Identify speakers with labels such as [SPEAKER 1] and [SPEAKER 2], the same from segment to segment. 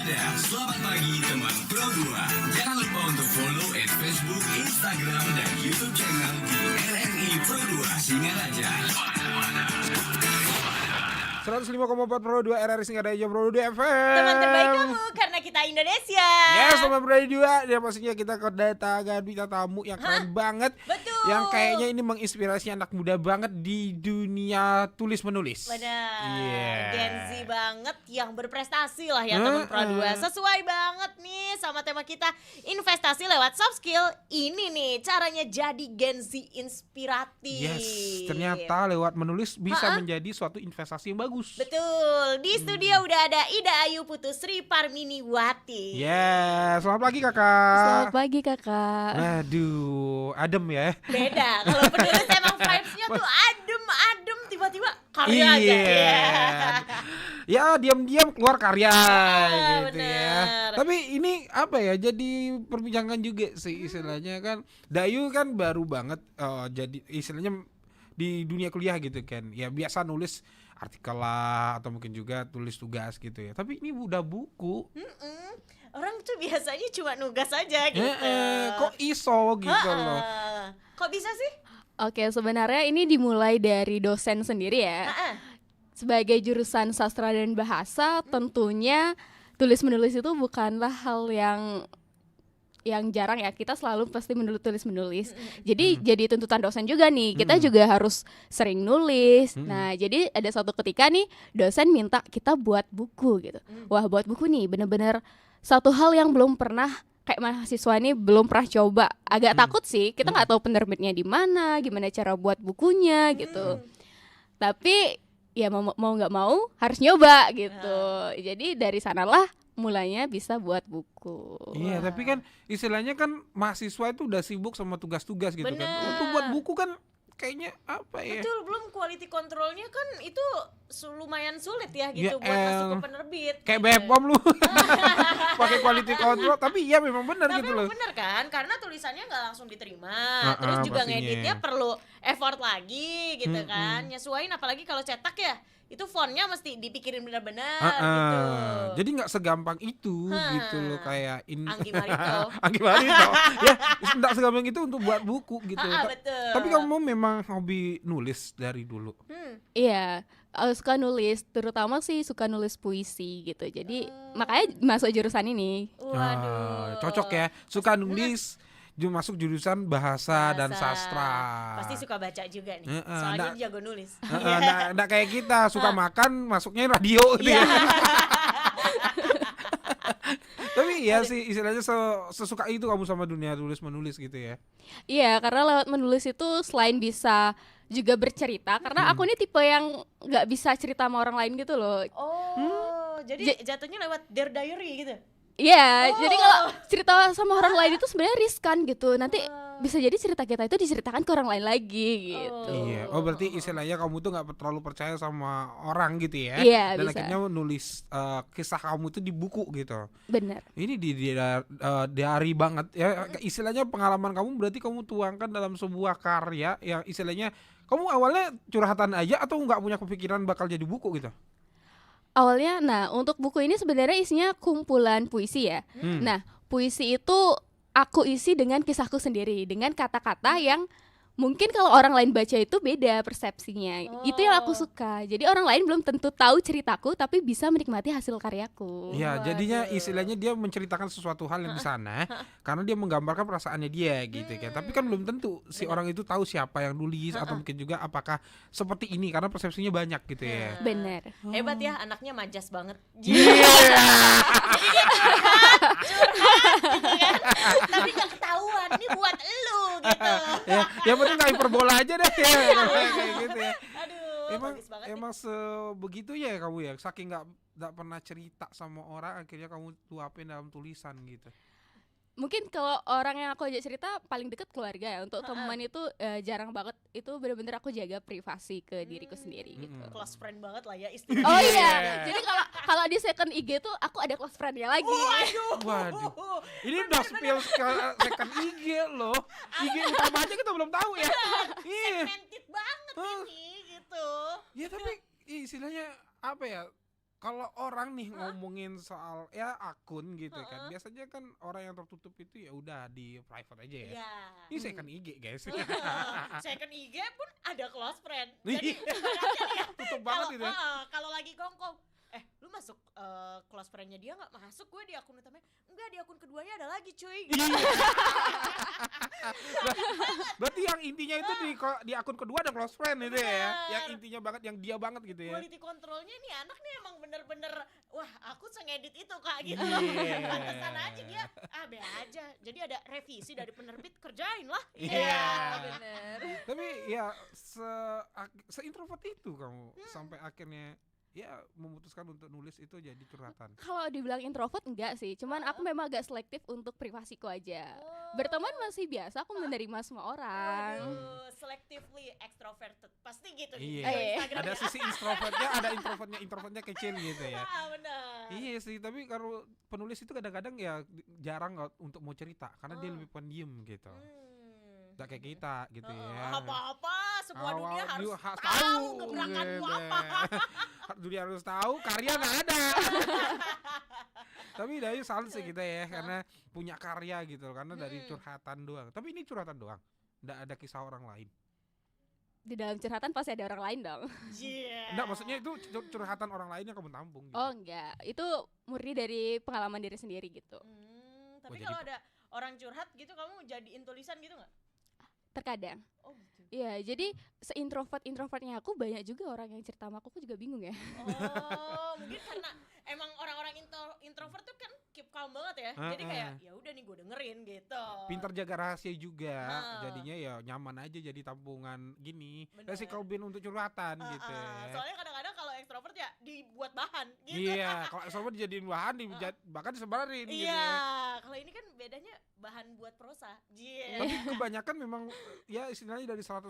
[SPEAKER 1] Selamat pagi teman Pro 2. Jangan lupa untuk follow Facebook, Instagram, dan YouTube channel di RRI Pro 2 Singaraja.
[SPEAKER 2] 105,4 Pro 2 RRI Singaraja Pro 2 FM.
[SPEAKER 3] Teman terbaik kamu karena kita Indonesia.
[SPEAKER 2] Yes, teman Pro 2. Dan pastinya kita kedatangan bintang tamu yang keren banget.
[SPEAKER 3] Betul.
[SPEAKER 2] Yang kayaknya ini menginspirasi anak muda banget di dunia tulis menulis.
[SPEAKER 3] Benar.
[SPEAKER 2] Yeah.
[SPEAKER 3] Gen Z banget yang berprestasi lah ya teman Pro 2. Sesuai banget nih sama tema kita, investasi lewat soft skill. Ini nih caranya jadi Gen Z inspiratif.
[SPEAKER 2] Yes, ternyata lewat menulis bisa menjadi suatu investasi yang bagus.
[SPEAKER 3] Betul. Di studio udah ada Ida Ayu Putusri Parminiwati.
[SPEAKER 2] Yes, selamat pagi kakak.
[SPEAKER 4] Selamat pagi kakak.
[SPEAKER 2] Aduh, adem ya.
[SPEAKER 3] Beda. Kalau penulis emang vibes-nya tuh adem-adem, tiba-tiba karya aja.
[SPEAKER 2] Iya. Ya diam-diam keluar karya gitu
[SPEAKER 3] bener.
[SPEAKER 2] ya. Tapi ini apa ya, jadi perbincangan juga sih istilahnya kan. Dayu kan baru banget jadi istilahnya di dunia kuliah gitu kan. Ya biasa nulis artikel lah atau mungkin juga tulis tugas gitu ya. Tapi ini udah buku.
[SPEAKER 3] Orang tuh biasanya cuma nugas aja gitu.
[SPEAKER 2] Kok iso gitu loh.
[SPEAKER 3] Kok bisa sih?
[SPEAKER 4] Oke, sebenarnya ini dimulai dari dosen sendiri ya. Sebagai jurusan sastra dan bahasa, tentunya tulis menulis itu bukanlah hal yang jarang ya. Kita selalu pasti tulis menulis. Jadi jadi tuntutan dosen juga nih. Kita juga harus sering nulis. Nah, jadi ada suatu ketika nih dosen minta kita buat buku gitu. Wah, buat buku nih bener-bener satu hal yang belum pernah kayak mahasiswa ini belum pernah coba. Agak takut sih. Kita nggak tahu penerbitnya di mana, gimana cara buat bukunya gitu. Tapi ya mau nggak mau harus nyoba gitu. Jadi dari sanalah mulanya bisa buat buku.
[SPEAKER 2] Iya, tapi kan istilahnya kan mahasiswa itu udah sibuk sama tugas-tugas gitu kan. Untuk buat buku kan kayaknya apa ya?
[SPEAKER 3] Betul, belum quality controlnya kan itu lumayan sulit ya
[SPEAKER 2] Ya,
[SPEAKER 3] gitu buat masuk ke penerbit.
[SPEAKER 2] Kayak
[SPEAKER 3] gitu.
[SPEAKER 2] BPOM lu. Pakai quality control, tapi iya memang benar
[SPEAKER 3] Tapi
[SPEAKER 2] gitu loh.
[SPEAKER 3] bener kan, karena tulisannya nggak langsung diterima.
[SPEAKER 2] Heeh,
[SPEAKER 3] Terus juga
[SPEAKER 2] pastinya.
[SPEAKER 3] ngeditnya perlu effort lagi gitu kan. Nyesuaiin apalagi kalau cetak ya, itu fontnya mesti dipikirin benar-benar gitu.
[SPEAKER 2] Jadi nggak segampang itu gitu loh, kayak
[SPEAKER 3] Anggi Marito.
[SPEAKER 2] Anggi Marito. Ya, nggak segampang itu untuk buat buku gitu.
[SPEAKER 3] Betul.
[SPEAKER 2] Tapi kamu memang hobi nulis dari dulu.
[SPEAKER 4] Iya, suka nulis, terutama sih suka nulis puisi gitu. Jadi makanya masuk jurusan ini.
[SPEAKER 3] Waduh.
[SPEAKER 2] Cocok ya. Suka nulis, masuk jurusan bahasa dan sastra.
[SPEAKER 3] Pasti suka baca juga nih.
[SPEAKER 2] Heeh,
[SPEAKER 3] Soalnya
[SPEAKER 2] nggak-
[SPEAKER 3] dia jago nulis.
[SPEAKER 2] Nggak kayak kita suka makan, masuknya radio gitu
[SPEAKER 3] Iya.
[SPEAKER 2] ya. Tapi ya sih istilahnya sesuka itu kamu sama dunia tulis menulis gitu ya.
[SPEAKER 4] Iya, karena lewat menulis itu selain bisa juga bercerita, karena aku ini tipe yang nggak bisa cerita sama orang lain gitu loh.
[SPEAKER 3] Oh, jadi jatuhnya lewat Dear Diary gitu.
[SPEAKER 4] Iya, jadi kalau cerita sama orang lain itu sebenarnya riskan gitu. Nanti bisa jadi cerita kita itu diceritakan ke orang lain lagi gitu.
[SPEAKER 2] Iya. Oh berarti istilahnya kamu tuh nggak terlalu percaya sama orang gitu ya.
[SPEAKER 4] Iya,
[SPEAKER 2] Dan
[SPEAKER 4] bisa.
[SPEAKER 2] akhirnya nulis kisah kamu itu di buku gitu.
[SPEAKER 4] Benar.
[SPEAKER 2] Ini di diary banget ya. Istilahnya pengalaman kamu berarti kamu tuangkan dalam sebuah karya yang istilahnya kamu awalnya curhatan aja atau nggak punya kepikiran bakal jadi buku gitu?
[SPEAKER 4] Awalnya, nah untuk buku ini sebenarnya isinya kumpulan puisi ya. Nah, puisi itu aku isi dengan kisahku sendiri, dengan kata-kata yang mungkin kalau orang lain baca itu beda persepsinya. Itu yang aku suka. Jadi orang lain belum tentu tahu ceritaku, tapi bisa menikmati hasil karyaku.
[SPEAKER 2] Ya, jadinya istilahnya dia menceritakan sesuatu hal yang di sana karena dia menggambarkan perasaannya dia gitu kan. Tapi kan belum tentu si orang itu tahu siapa yang nulis atau mungkin juga apakah seperti ini karena persepsinya banyak gitu ya.
[SPEAKER 4] Benar.
[SPEAKER 3] Hebat ya, anaknya majas banget.
[SPEAKER 2] Iya.
[SPEAKER 3] Jadi dia curhat gitu kan. Tapi gak ketahuan, ini buat elu gitu.
[SPEAKER 2] Ya, yang penting nggak hiperbola aja deh ya. Kayak gitu ya.
[SPEAKER 3] Aduh,
[SPEAKER 2] Emang
[SPEAKER 3] bagus banget
[SPEAKER 2] emang sebegitu ya kamu ya, saking nggak pernah cerita sama orang akhirnya kamu tuapin dalam tulisan gitu.
[SPEAKER 4] Mungkin kalau orang yang aku ajak cerita paling dekat keluarga ya. Untuk teman itu jarang banget. Itu bener-bener aku jaga privasi ke diriku sendiri gitu.
[SPEAKER 3] nih. Close friend banget lah ya istilahnya.
[SPEAKER 4] Oh iya, jadi kalau di second IG tuh aku ada close friend-nya lagi.
[SPEAKER 2] Waduh. Ini udah spill second IG loh. IG utama aja kita belum tahu ya. Iya.
[SPEAKER 3] Segmented banget ini gitu.
[SPEAKER 2] Ya tapi istilahnya apa ya? Kalau orang nih ngomongin soal ya akun gitu kan, biasanya kan orang yang tertutup itu ya udah di private aja ya.
[SPEAKER 3] Iya.
[SPEAKER 2] Ini second IG guys.
[SPEAKER 3] Second IG pun ada close friend.
[SPEAKER 2] Iya.
[SPEAKER 3] Jadi makanya nih ya,
[SPEAKER 2] Tutup banget itu ya.
[SPEAKER 3] kalau lagi kongkong, lu masuk close friend-nya dia nggak? Masuk, gue di akun utamanya. Enggak, di akun keduanya ada lagi cuy.
[SPEAKER 2] Berarti yang intinya itu di akun kedua ada close friend itu ya.
[SPEAKER 3] Bener.
[SPEAKER 2] Yang intinya banget, yang dia banget gitu ya.
[SPEAKER 3] Quality controlnya nih anak nih emang bener-bener, wah aku sengedit itu kak gitu.
[SPEAKER 2] Iya.
[SPEAKER 3] Pantesan aja dia, be aja. Jadi ada revisi dari penerbit, kerjain lah.
[SPEAKER 2] Iya.
[SPEAKER 4] Bener.
[SPEAKER 2] Tapi ya se-introvert itu kamu sampai akhirnya ya memutuskan untuk nulis itu jadi curhatan.
[SPEAKER 4] Kalau dibilang introvert enggak sih, cuman aku memang agak selektif untuk privasiku aja. Berteman masih biasa, aku menerima semua orang.
[SPEAKER 3] Waduh, selectively extroverted. Pasti gitu
[SPEAKER 2] Iya.
[SPEAKER 3] di Instagram
[SPEAKER 2] Ada
[SPEAKER 3] ya.
[SPEAKER 2] sisi introvertnya, ada introvertnya kecil gitu ya.
[SPEAKER 3] Benar.
[SPEAKER 2] Iya sih, tapi kalau penulis itu kadang-kadang ya jarang untuk mau cerita karena dia lebih pendiam gitu. Nggak kayak kita gitu ya.
[SPEAKER 3] Apa-apa, semua dunia
[SPEAKER 2] Awal
[SPEAKER 3] harus
[SPEAKER 2] dia
[SPEAKER 3] tahu gebrakanmu
[SPEAKER 2] gitu.
[SPEAKER 3] apa.
[SPEAKER 2] Dunia harus tahu, karya nggak ada. Tapi dari salut sih kita ya, karena punya karya gitu, karena dari curhatan doang. Tapi ini curhatan doang, nggak ada kisah orang lain.
[SPEAKER 4] Di dalam curhatan pasti ada orang lain dong.
[SPEAKER 3] Iya.
[SPEAKER 2] Nggak, maksudnya itu curhatan orang lain yang kamu tampung gitu.
[SPEAKER 4] Oh enggak, itu murni dari pengalaman diri sendiri gitu.
[SPEAKER 3] Tapi
[SPEAKER 2] Oh, jadi
[SPEAKER 3] kalau ada orang curhat gitu, kamu jadiin tulisan gitu nggak?
[SPEAKER 4] Terkadang.
[SPEAKER 3] Oh gitu.
[SPEAKER 4] Iya, jadi se-introvertnya aku banyak juga orang yang cerita sama aku juga bingung ya.
[SPEAKER 3] Oh, mungkin karena emang orang-orang introvert tuh kan keep calm banget ya. Jadi kayak ya udah nih gue dengerin gitu.
[SPEAKER 2] Pintar jaga rahasia juga,
[SPEAKER 3] Ah.
[SPEAKER 2] jadinya ya nyaman aja jadi tampungan gini.
[SPEAKER 3] Bener.
[SPEAKER 2] Kasih kau bin untuk curhatan gitu ya.
[SPEAKER 3] Soalnya kadang-kadang kalau extrovert ya dibuat bahan gitu.
[SPEAKER 2] Iya, kalau extrovert dijadiin bahan, bahkan disebarin gitu
[SPEAKER 3] Iya,
[SPEAKER 2] ya.
[SPEAKER 3] kalau ini kan bedanya bahan buat prosa. Iya.
[SPEAKER 2] Tapi kebanyakan memang ya istilahnya dari 100%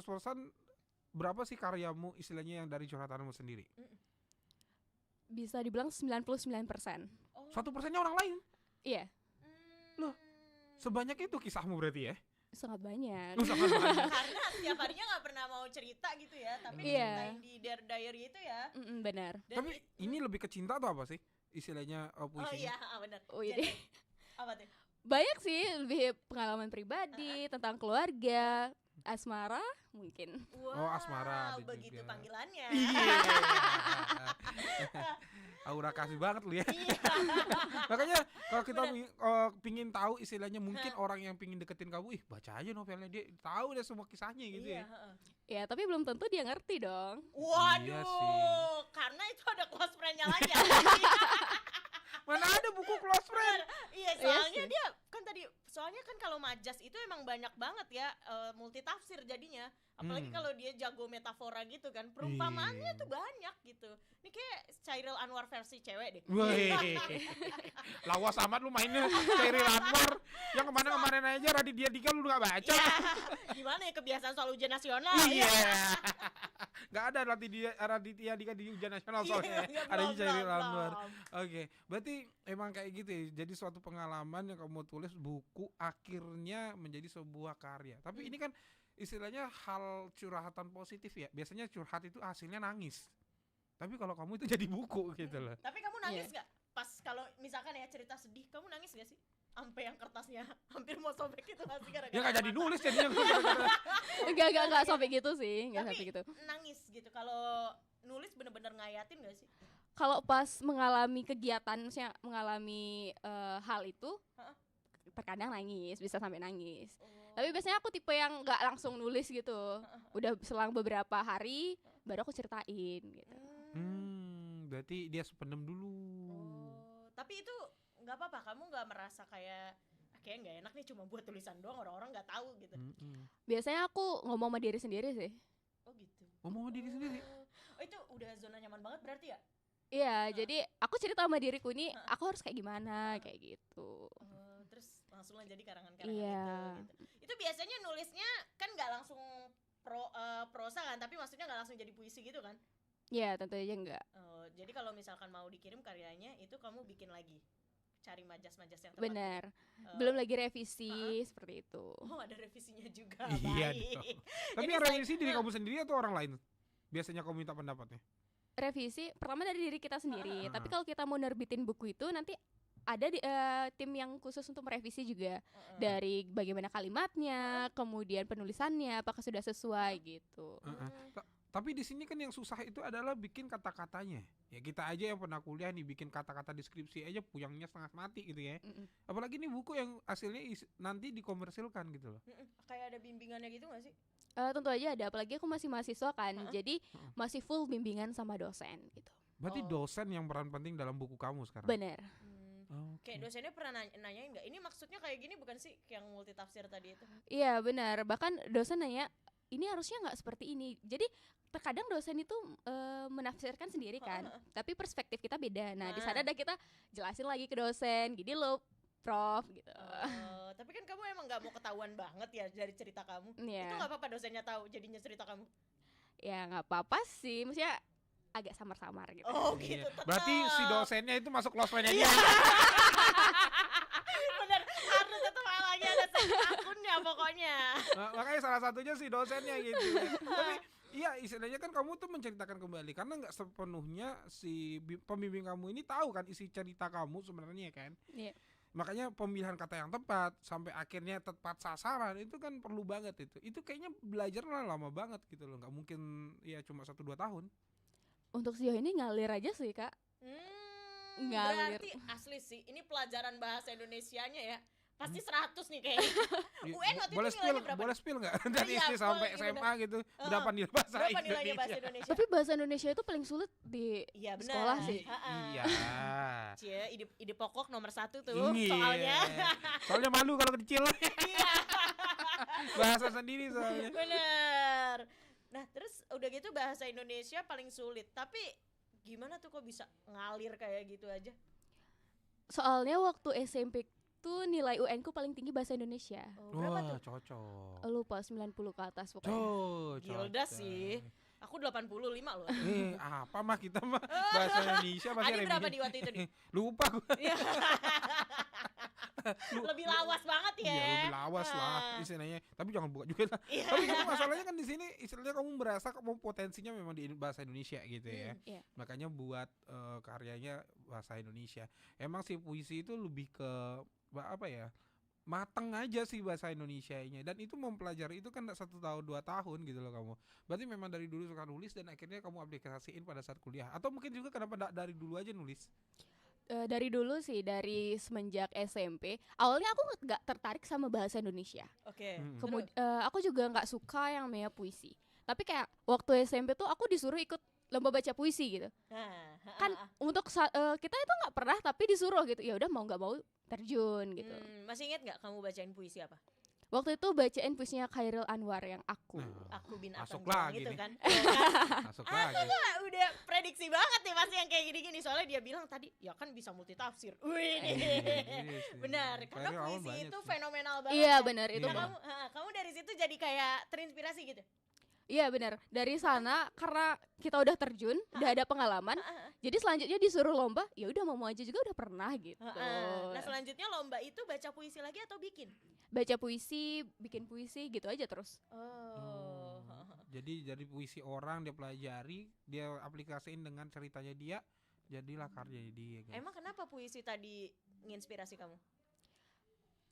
[SPEAKER 2] berapa sih karyamu istilahnya yang dari curhatanmu sendiri?
[SPEAKER 4] Bisa dibilang 99%.
[SPEAKER 2] 1%-nya orang lain.
[SPEAKER 4] Iya,
[SPEAKER 2] Loh, sebanyak itu kisahmu berarti ya?
[SPEAKER 4] sangat banyak.
[SPEAKER 3] Karena tiap harinya nggak pernah mau cerita gitu ya, tapi
[SPEAKER 4] Iya.
[SPEAKER 3] diceritain di diary itu ya.
[SPEAKER 4] Benar.
[SPEAKER 3] Dan
[SPEAKER 2] Tapi ini lebih ke cinta atau apa sih? Istilahnya
[SPEAKER 3] oh
[SPEAKER 2] puisinya.
[SPEAKER 3] iya, benar.
[SPEAKER 4] Oh,
[SPEAKER 3] Jadi,
[SPEAKER 4] ini
[SPEAKER 3] apa tuh?
[SPEAKER 4] banyak sih, lebih pengalaman pribadi tentang keluarga, asmara mungkin.
[SPEAKER 3] Wow,
[SPEAKER 2] asmara ada
[SPEAKER 3] begitu
[SPEAKER 2] juga.
[SPEAKER 3] panggilannya.
[SPEAKER 2] Iya. Aura kasih banget lu ya.
[SPEAKER 3] Iya.
[SPEAKER 2] Makanya kalau kita pingin tahu istilahnya mungkin orang yang pingin deketin kamu, baca aja novelnya, dia tahu deh semua kisahnya gitu
[SPEAKER 3] Iya,
[SPEAKER 2] ya.
[SPEAKER 3] heeh.
[SPEAKER 4] Ya, tapi belum tentu dia ngerti dong.
[SPEAKER 3] Waduh,
[SPEAKER 2] Iya sih.
[SPEAKER 3] karena itu ada close friend-nya lagi.
[SPEAKER 2] Mana ada buku close friend?
[SPEAKER 3] Iya, soalnya dia kan tadi, soalnya kan kalau majas itu emang banyak banget ya multitafsir jadinya. Apalagi kalau dia jago metafora gitu kan, perumpamaannya tuh banyak gitu. Ini kayak Chairil Anwar versi cewek deh.
[SPEAKER 2] Wih, lawas amat lu mainnya Chairil Anwar. Yang kemarin-kemarin aja Raditya Dika lu gak baca.
[SPEAKER 3] Ya, gimana ya kebiasaan soal ujian nasional?
[SPEAKER 2] Iya.
[SPEAKER 3] Ya.
[SPEAKER 2] Gak ada Raditya Dika di ujian nasional soalnya.
[SPEAKER 3] Iya,
[SPEAKER 2] Ada
[SPEAKER 3] belum,
[SPEAKER 2] Chairil
[SPEAKER 3] belum,
[SPEAKER 2] Anwar.
[SPEAKER 3] belum.
[SPEAKER 2] Oke, berarti emang kayak gitu ya. Jadi suatu pengalaman yang kamu tulis buku akhirnya menjadi sebuah karya. Tapi ini kan istilahnya hal curhatan positif ya. Biasanya curhat itu hasilnya nangis. Tapi kalau kamu itu jadi buku gitu loh.
[SPEAKER 3] Tapi kamu nangis nggak? Pas kalau misalkan ya cerita sedih, kamu nangis gak sih? Sampai yang kertasnya hampir mau sobek itu masih gara-gara
[SPEAKER 2] Ya gak jadi
[SPEAKER 3] mata.
[SPEAKER 2] nulis jadinya.
[SPEAKER 4] Enggak sampai gitu sih, enggak
[SPEAKER 3] Tapi
[SPEAKER 4] sampai gitu.
[SPEAKER 3] nangis gitu. Kalau nulis bener-bener ngayatin gak sih?
[SPEAKER 4] Kalau pas mengalami kegiatan, maksudnya mengalami hal itu,
[SPEAKER 3] Heeh.
[SPEAKER 4] terkadang nangis, bisa sampai nangis. Tapi biasanya aku tipe yang nggak langsung nulis gitu. Udah selang beberapa hari baru aku ceritain gitu.
[SPEAKER 2] Berarti dia sependem dulu.
[SPEAKER 3] Oh, tapi itu nggak apa-apa. Kamu nggak merasa kayak kayak nggak enak nih cuma buat tulisan doang, orang-orang nggak tahu gitu.
[SPEAKER 4] Biasanya aku ngomong sama diri sendiri sih.
[SPEAKER 3] Oh gitu.
[SPEAKER 2] Ngomong sama diri sendiri.
[SPEAKER 3] Oh itu udah zona nyaman banget berarti ya?
[SPEAKER 4] Iya, jadi aku cerita sama diriku ini, aku harus kayak gimana, kayak gitu.
[SPEAKER 3] Terus langsung lah jadi karangan-karangan
[SPEAKER 4] Iya.
[SPEAKER 3] gitu. Itu biasanya nulisnya kan nggak langsung prosa kan, tapi maksudnya nggak langsung jadi puisi gitu kan?
[SPEAKER 4] Iya, tentu aja enggak.
[SPEAKER 3] Jadi kalau misalkan mau dikirim karyanya itu kamu bikin lagi, cari majas-majas yang tepat.
[SPEAKER 4] Benar. Belum lagi revisi seperti itu.
[SPEAKER 3] Oh ada revisinya juga.
[SPEAKER 2] Iya
[SPEAKER 3] Baik.
[SPEAKER 2] dong. Tapi
[SPEAKER 3] Jadi
[SPEAKER 2] yang
[SPEAKER 3] saya-
[SPEAKER 2] revisi diri kamu sendiri atau orang lain? Biasanya kamu minta pendapatnya.
[SPEAKER 4] revisi pertama dari diri kita sendiri. Tapi kalau kita mau nerbitin buku itu nanti ada tim yang khusus untuk merevisi juga dari bagaimana kalimatnya, kemudian penulisannya apakah sudah sesuai gitu.
[SPEAKER 2] Tapi di sini kan yang susah itu adalah bikin kata-katanya. Ya kita aja yang pernah kuliah nih bikin kata-kata deskripsi aja puyangnya setengah mati gitu ya. Apalagi ini buku yang hasilnya nanti dikomersilkan gitu loh.
[SPEAKER 3] Kayak ada bimbingannya gitu gak sih?
[SPEAKER 4] Tentu aja ada, apalagi aku masih mahasiswa kan, jadi masih full bimbingan sama dosen gitu.
[SPEAKER 2] Berarti dosen yang peran penting dalam buku kamu sekarang.
[SPEAKER 4] Bener.
[SPEAKER 3] Kayak dosennya pernah nanyain nggak? Ini maksudnya kayak gini bukan sih yang multitafsir tadi itu?
[SPEAKER 4] Iya benar, bahkan dosen nanya ini harusnya nggak seperti ini. Jadi terkadang dosen itu menafsirkan sendiri kan, tapi perspektif kita beda. Nah di sana ada kita jelasin lagi ke dosen, gini loh Prof gitu.
[SPEAKER 3] Tapi kan kamu emang nggak mau ketahuan banget ya dari cerita kamu. Itu nggak apa-apa dosennya tahu jadinya cerita kamu.
[SPEAKER 4] Ya nggak apa-apa sih, maksudnya agak samar-samar gitu.
[SPEAKER 3] Oh gitu.
[SPEAKER 2] Berarti si dosennya itu masuk close friend-nya dia.
[SPEAKER 3] Bener, harus tetap lagi ada akunnya pokoknya.
[SPEAKER 2] Makanya salah satunya si dosennya gitu. Tapi iya istilahnya kan kamu tuh menceritakan kembali karena nggak sepenuhnya si pembimbing kamu ini tahu kan isi cerita kamu sebenarnya kan.
[SPEAKER 4] Iya.
[SPEAKER 2] Makanya pemilihan kata yang tepat sampai akhirnya tepat sasaran itu kan perlu banget itu. Itu kayaknya belajarnya lama banget gitu loh. Nggak mungkin ya cuma 1-2 tahun.
[SPEAKER 4] Untuk sejauh ini ngalir aja sih Kak. Ngalir.
[SPEAKER 3] Berarti asli sih ini pelajaran bahasa Indonesianya ya. Pasti 100 nih kayaknya. UN waktu
[SPEAKER 2] boleh
[SPEAKER 3] itu
[SPEAKER 2] spill,
[SPEAKER 3] nilainya berapa?
[SPEAKER 2] boleh spill nggak? Dari
[SPEAKER 3] Iya,
[SPEAKER 2] SD sampai
[SPEAKER 3] boleh,
[SPEAKER 2] SMA
[SPEAKER 3] bener.
[SPEAKER 2] gitu. Berapa nilai bahasa
[SPEAKER 3] Berapa nilainya bahasa
[SPEAKER 2] Indonesia?
[SPEAKER 3] Indonesia?
[SPEAKER 4] Tapi bahasa Indonesia itu paling sulit di
[SPEAKER 3] Iya benar.
[SPEAKER 4] sekolah sih.
[SPEAKER 2] Iya.
[SPEAKER 3] Cie, ide pokok nomor 1 tuh
[SPEAKER 2] Iya.
[SPEAKER 3] soalnya.
[SPEAKER 2] Soalnya malu kalau kecil. Bahasa sendiri soalnya.
[SPEAKER 3] Bener. Nah terus udah gitu bahasa Indonesia paling sulit. Tapi gimana tuh kok bisa ngalir kayak gitu aja?
[SPEAKER 4] Soalnya waktu SMP tuh nilai UN ku paling tinggi bahasa Indonesia.
[SPEAKER 3] Berapa
[SPEAKER 2] Wah,
[SPEAKER 3] tuh?
[SPEAKER 2] cocok.
[SPEAKER 4] Lupa 90 ke atas pokoknya.
[SPEAKER 3] Gilda sih. Aku 85 loh.
[SPEAKER 2] Apa mah kita mah bahasa Indonesia pasti
[SPEAKER 3] Adi berapa di waktu itu nih?
[SPEAKER 2] Lupa gue.
[SPEAKER 3] Iya. Lebih lawas banget ya.
[SPEAKER 2] Iya, lebih lawas lah istilahnya. Tapi jangan buka juga lah. Tapi kan masalahnya kan di sini istilahnya kamu merasa kamu potensinya memang di bahasa Indonesia gitu ya.
[SPEAKER 4] Iya.
[SPEAKER 2] Makanya buat karyanya bahasa Indonesia. Emang sih puisi itu lebih ke apa ya? Mateng aja sih bahasa Indonesianya, dan itu mempelajari itu kan 1 tahun 2 tahun gitu loh kamu. Berarti memang dari dulu suka nulis dan akhirnya kamu aplikasiin pada saat kuliah. Atau mungkin juga kenapa dari dulu aja nulis?
[SPEAKER 4] Dari dulu sih, dari semenjak SMP. Awalnya aku nggak tertarik sama bahasa Indonesia.
[SPEAKER 3] Oke.
[SPEAKER 4] Kemudian aku juga nggak suka yang namanya puisi. Tapi kayak waktu SMP tuh aku disuruh ikut lomba baca puisi gitu. Kan untuk kita itu nggak pernah tapi disuruh gitu. Ya udah mau nggak mau terjun gitu.
[SPEAKER 3] Masih inget nggak kamu bacain puisi apa?
[SPEAKER 4] Waktu itu bacain puisinya Khairil Anwar yang Aku.
[SPEAKER 3] Aku bin
[SPEAKER 2] Masuk
[SPEAKER 3] Akang
[SPEAKER 2] lagi
[SPEAKER 3] gitu
[SPEAKER 2] nih.
[SPEAKER 3] kan.
[SPEAKER 2] Masuk lagi.
[SPEAKER 3] Wah, udah prediksi banget nih pasti yang kayak gini-gini. Soalnya dia bilang tadi ya kan bisa multitafsir. Wih. Benar, karena
[SPEAKER 2] Khairil Anwar
[SPEAKER 3] puisi
[SPEAKER 2] banyak
[SPEAKER 3] itu
[SPEAKER 2] sih.
[SPEAKER 3] fenomenal banget.
[SPEAKER 4] Iya
[SPEAKER 3] kan.
[SPEAKER 4] benar itu.
[SPEAKER 2] Iya.
[SPEAKER 3] Nah, kamu dari situ jadi kayak terinspirasi gitu.
[SPEAKER 4] Iya benar. Dari sana karena kita udah terjun, udah ada pengalaman. Jadi selanjutnya disuruh lomba, ya udah mau aja juga udah pernah gitu.
[SPEAKER 3] Nah, selanjutnya lomba itu baca puisi lagi atau bikin?
[SPEAKER 4] Baca puisi, bikin puisi gitu aja terus.
[SPEAKER 2] Jadi dari puisi orang dia pelajari, dia aplikasiin dengan ceritanya dia, jadilah karyanya dia. Guys.
[SPEAKER 3] Emang kenapa puisi tadi nginspirasi kamu?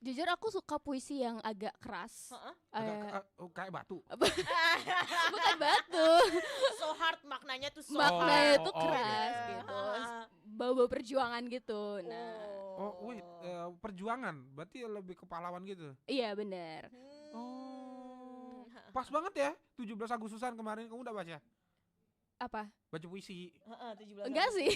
[SPEAKER 4] Jujur aku suka puisi yang agak keras.
[SPEAKER 2] Kayak batu.
[SPEAKER 4] Bukan batu.
[SPEAKER 3] So hard maknanya tuh so
[SPEAKER 4] Maknanya
[SPEAKER 3] hard.
[SPEAKER 4] itu keras gitu. Bau-bau perjuangan gitu. Nah,
[SPEAKER 2] Wait, perjuangan, berarti lebih ke pahlawan gitu.
[SPEAKER 4] iya benar.
[SPEAKER 2] Pas banget ya, 17 Agustusan kemarin kamu udah baca?
[SPEAKER 4] Apa?
[SPEAKER 2] Baca puisi.
[SPEAKER 3] 17
[SPEAKER 4] Enggak sih.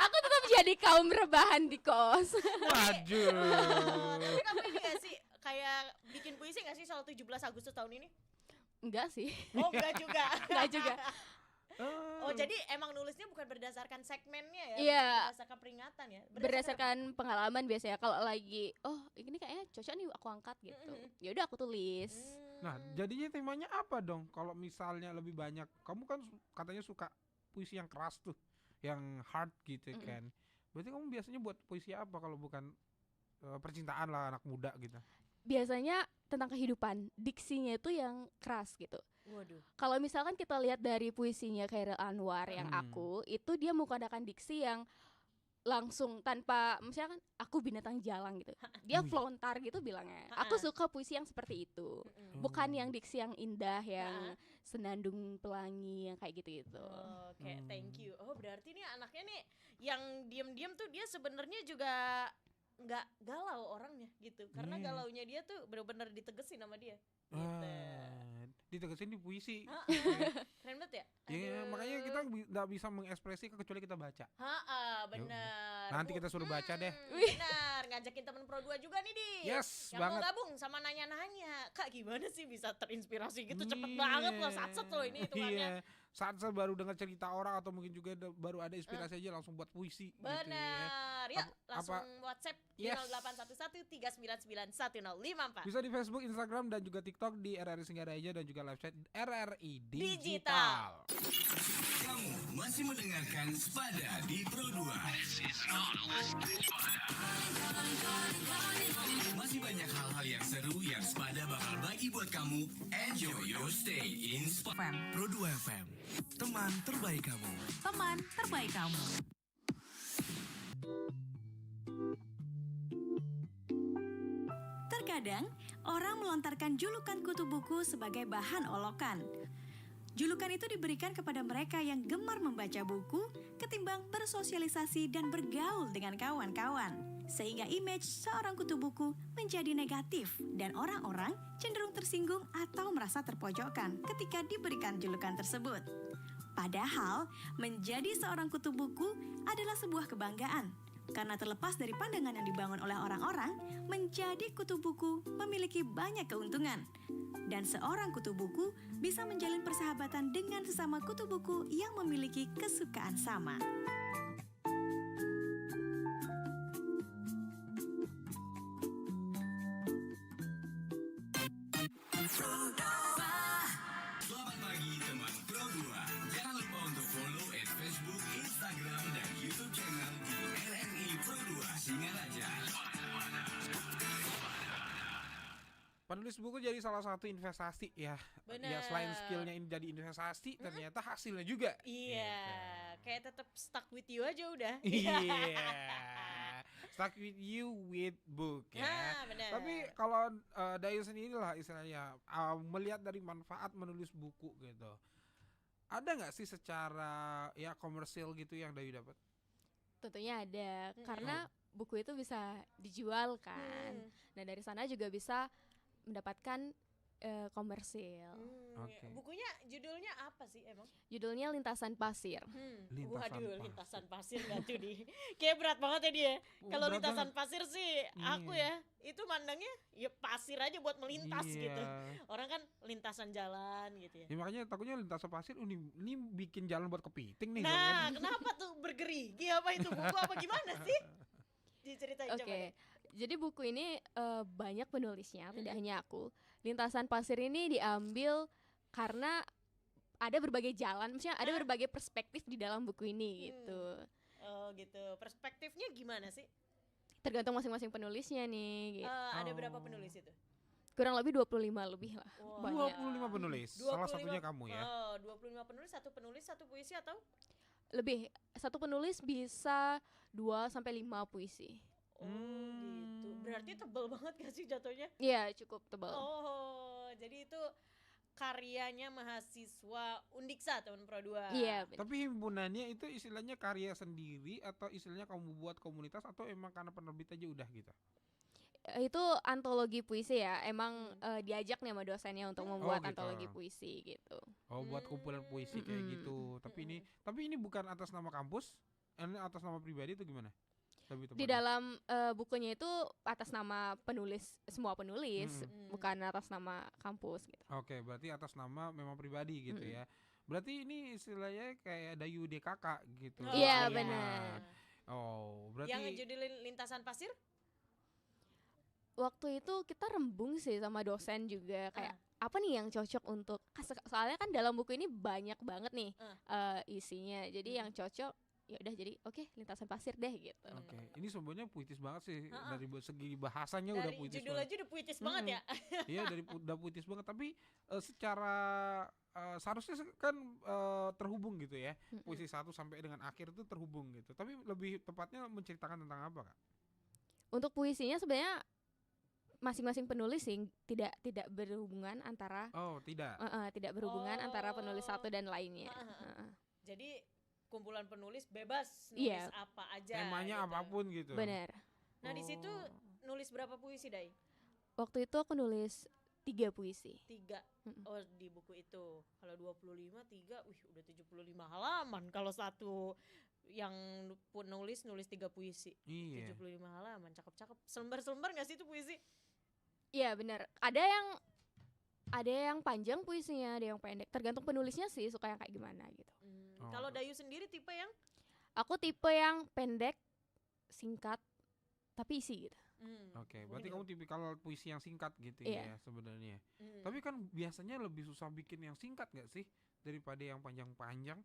[SPEAKER 4] Aku tetap jadi kaum rebahan di kos.
[SPEAKER 2] Waduh.
[SPEAKER 3] Tapi kamu ini gak sih kayak bikin puisi gak sih soal 17 Agustus tahun ini?
[SPEAKER 4] Enggak sih.
[SPEAKER 3] Oh enggak juga.
[SPEAKER 4] Enggak juga.
[SPEAKER 3] Oh jadi emang nulisnya bukan berdasarkan segmennya ya?
[SPEAKER 4] Iya.
[SPEAKER 3] Berdasarkan peringatan ya?
[SPEAKER 4] Berdasarkan pengalaman biasanya kalau lagi ini kayaknya cocok nih aku angkat gitu. Ya udah aku tulis.
[SPEAKER 2] Nah, jadinya temanya apa dong? Kalau misalnya lebih banyak, kamu kan katanya suka puisi yang keras tuh, yang hard gitu kan. Berarti kamu biasanya buat puisi apa kalau bukan percintaan lah anak muda gitu?
[SPEAKER 4] Biasanya tentang kehidupan, diksinya itu yang keras gitu.
[SPEAKER 3] Waduh.
[SPEAKER 4] Kalau misalkan kita lihat dari puisinya Chairil Anwar yang Aku, itu dia menggunakan diksi yang langsung tanpa misalkan aku binatang jalang gitu. Dia flontar gitu bilangnya. Aku suka puisi yang seperti itu. Bukan yang diksi yang indah yang senandung pelangi yang kayak gitu-gitu.
[SPEAKER 3] Oke, thank you. Oh, berarti nih anaknya nih yang diam-diam tuh dia sebenarnya juga nggak galau orangnya gitu. Karena galaunya dia tuh benar-benar ditegesin sama dia. Gitu.
[SPEAKER 2] Ditegesin di puisi.
[SPEAKER 3] Keren banget ya?
[SPEAKER 2] Ya,
[SPEAKER 3] Aduh.
[SPEAKER 2] makanya kita nggak bisa mengekspresikan kecuali kita baca.
[SPEAKER 3] Benar.
[SPEAKER 2] Nanti kita suruh baca deh.
[SPEAKER 3] Benar, ngajakin temen Pro 2 juga nih, Di.
[SPEAKER 2] Yes,
[SPEAKER 3] yang
[SPEAKER 2] banget.
[SPEAKER 3] mau gabung sama nanya-nanya. Kak, gimana sih bisa terinspirasi gitu? Cepet banget loh, satset loh ini hitungannya.
[SPEAKER 2] Iya. Saat saya baru dengar cerita orang atau mungkin juga baru ada inspirasi aja langsung buat puisi.
[SPEAKER 3] Benar.
[SPEAKER 2] Gitu ya.
[SPEAKER 3] Yuk, langsung WhatsApp di
[SPEAKER 2] Yes.
[SPEAKER 3] 0811 399 1054.
[SPEAKER 2] Bisa di Facebook, Instagram dan juga TikTok di RRI Singaraja dan juga website RRI
[SPEAKER 3] Digital.
[SPEAKER 2] Digital.
[SPEAKER 1] Kamu masih mendengarkan Spada di Pro 2. Masih banyak hal-hal yang seru yang Spada bakal bagi buat kamu. Enjoy your stay in Spada. Pro 2 FM, teman terbaik kamu.
[SPEAKER 5] Teman terbaik kamu. Terkadang, orang melontarkan julukan kutu buku sebagai bahan olokan. Julukan itu diberikan kepada mereka yang gemar membaca buku ketimbang bersosialisasi dan bergaul dengan kawan-kawan. Sehingga image seorang kutu buku menjadi negatif dan orang-orang cenderung tersinggung atau merasa terpojokkan ketika diberikan julukan tersebut. Padahal, menjadi seorang kutu buku adalah sebuah kebanggaan. Karena terlepas dari pandangan yang dibangun oleh orang-orang, menjadi kutu buku memiliki banyak keuntungan. Dan seorang kutu buku bisa menjalin persahabatan dengan sesama kutu buku yang memiliki kesukaan sama.
[SPEAKER 1] Selamat pagi teman Pro 2. Jangan lupa untuk follow Facebook, Instagram, dan YouTube channel di RRI Pro 2 Singaraja.
[SPEAKER 2] Penulis buku jadi salah satu investasi ya.
[SPEAKER 3] Benar.
[SPEAKER 2] Ya selain skillnya ini jadi investasi, ternyata hasilnya juga.
[SPEAKER 3] Iya, kayak tetap stuck with you aja udah.
[SPEAKER 2] Iya. Stuck with you with book ya.
[SPEAKER 3] Benar.
[SPEAKER 2] Tapi kalau Dayu sendiri lah istilahnya melihat dari manfaat menulis buku gitu. Ada nggak sih secara ya komersil gitu yang Dayu dapat?
[SPEAKER 4] Tentunya ada, karena buku itu bisa dijual kan. Nah dari sana juga bisa mendapatkan komersil.
[SPEAKER 2] Oke.
[SPEAKER 3] Bukunya judulnya apa sih emang?
[SPEAKER 4] Judulnya Lintasan Pasir.
[SPEAKER 3] Waduh, lintasan pasir gak tuh di? Kayak berat banget ya dia. Kalau
[SPEAKER 2] berat
[SPEAKER 3] lintasan
[SPEAKER 2] banget.
[SPEAKER 3] pasir sih, aku ya itu mandangnya ya pasir aja buat melintas
[SPEAKER 2] Iya.
[SPEAKER 3] gitu. Orang kan lintasan jalan gitu ya.
[SPEAKER 2] Ya makanya takutnya lintasan pasir ini bikin jalan buat kepiting nih.
[SPEAKER 3] Nah,
[SPEAKER 2] kan?
[SPEAKER 3] kenapa tuh bergerigi apa itu buku apa gimana sih? Diceritain coba deh.
[SPEAKER 4] Jadi buku ini banyak penulisnya, tidak hanya aku. Lintasan Pasir ini diambil karena ada berbagai jalan, maksudnya ada berbagai perspektif di dalam buku ini gitu.
[SPEAKER 3] Oh gitu. Perspektifnya gimana sih?
[SPEAKER 4] Tergantung masing-masing penulisnya nih gitu.
[SPEAKER 3] Ada berapa penulis itu?
[SPEAKER 4] Kurang lebih 25 lebih lah.
[SPEAKER 3] Wah.
[SPEAKER 4] Banyak.
[SPEAKER 2] 25 penulis. Salah satunya kamu ya.
[SPEAKER 3] 25 penulis, satu puisi atau?
[SPEAKER 4] Lebih, satu penulis bisa 2 sampai 5 puisi.
[SPEAKER 3] Oh gitu. Berarti tebel banget gak sih jatuhnya?
[SPEAKER 4] Iya, cukup tebal.
[SPEAKER 3] Oh, jadi itu karyanya mahasiswa Undiksa teman Pro 2.
[SPEAKER 4] Iya, benar.
[SPEAKER 2] Tapi himpunannya itu istilahnya karya sendiri atau istilahnya kamu buat komunitas atau emang karena penerbit aja udah gitu?
[SPEAKER 4] Itu antologi puisi ya. Emang diajak nih sama dosennya untuk membuat
[SPEAKER 2] gitu.
[SPEAKER 4] antologi puisi gitu.
[SPEAKER 2] Oh, buat kumpulan puisi kayak gitu. Tapi ini bukan atas nama kampus, ini atas nama pribadi itu gimana? Lebih
[SPEAKER 4] Di
[SPEAKER 2] tepatnya.
[SPEAKER 4] dalam bukunya itu atas nama penulis, semua penulis, bukan atas nama kampus gitu.
[SPEAKER 2] Oke, berarti atas nama memang pribadi gitu ya. Berarti ini istilahnya kayak Dayu DKK gitu.
[SPEAKER 4] Iya,
[SPEAKER 2] Iya.
[SPEAKER 4] benar.
[SPEAKER 2] Oh, berarti
[SPEAKER 3] Yang ngejudulin Lintasan Pasir?
[SPEAKER 4] Waktu itu kita rembung sih sama dosen juga kayak apa nih yang cocok untuk soalnya kan dalam buku ini banyak banget nih isinya. Jadi yang cocok ya udah jadi oke, lintasan pasir deh gitu.
[SPEAKER 2] Oke, ini sebenarnya puitis banget sih dari segi bahasanya udah
[SPEAKER 3] Dari
[SPEAKER 2] puitis
[SPEAKER 3] judul
[SPEAKER 2] banget.
[SPEAKER 3] aja udah puitis banget ya.
[SPEAKER 2] Iya udah puitis banget, tapi secara seharusnya kan terhubung gitu ya. Puisi 1 sampai dengan akhir itu terhubung gitu. Tapi lebih tepatnya menceritakan tentang apa, Kak?
[SPEAKER 4] Untuk puisinya sebenarnya masing-masing penulis sih tidak berhubungan antara
[SPEAKER 2] Oh, tidak.
[SPEAKER 4] tidak berhubungan antara penulis satu dan lainnya.
[SPEAKER 3] Jadi kumpulan penulis bebas
[SPEAKER 4] Iya.
[SPEAKER 3] nulis apa aja.
[SPEAKER 2] Temanya
[SPEAKER 3] gitu.
[SPEAKER 2] apapun gitu.
[SPEAKER 4] Benar.
[SPEAKER 3] Nah di situ nulis berapa puisi, Dai?
[SPEAKER 4] Waktu itu aku nulis 3 puisi.
[SPEAKER 3] 3. Oh di buku itu. Kalau 25 3, udah 75 halaman. Kalau satu yang nulis 3 puisi.
[SPEAKER 2] Iya.
[SPEAKER 3] 75 halaman, cakep-cakep. Selembar-selembar gak sih itu puisi?
[SPEAKER 4] Iya benar. Ada yang panjang puisinya, ada yang pendek. Tergantung penulisnya sih suka yang kayak gimana gitu.
[SPEAKER 3] Kalau Dayu sendiri tipe yang
[SPEAKER 4] Aku tipe yang pendek, singkat, tapi isi gitu.
[SPEAKER 2] Oke, berarti kamu tipikal puisi yang singkat gitu
[SPEAKER 4] Iya.
[SPEAKER 2] ya sebenarnya. Tapi kan biasanya lebih susah bikin yang singkat gak sih daripada yang panjang-panjang?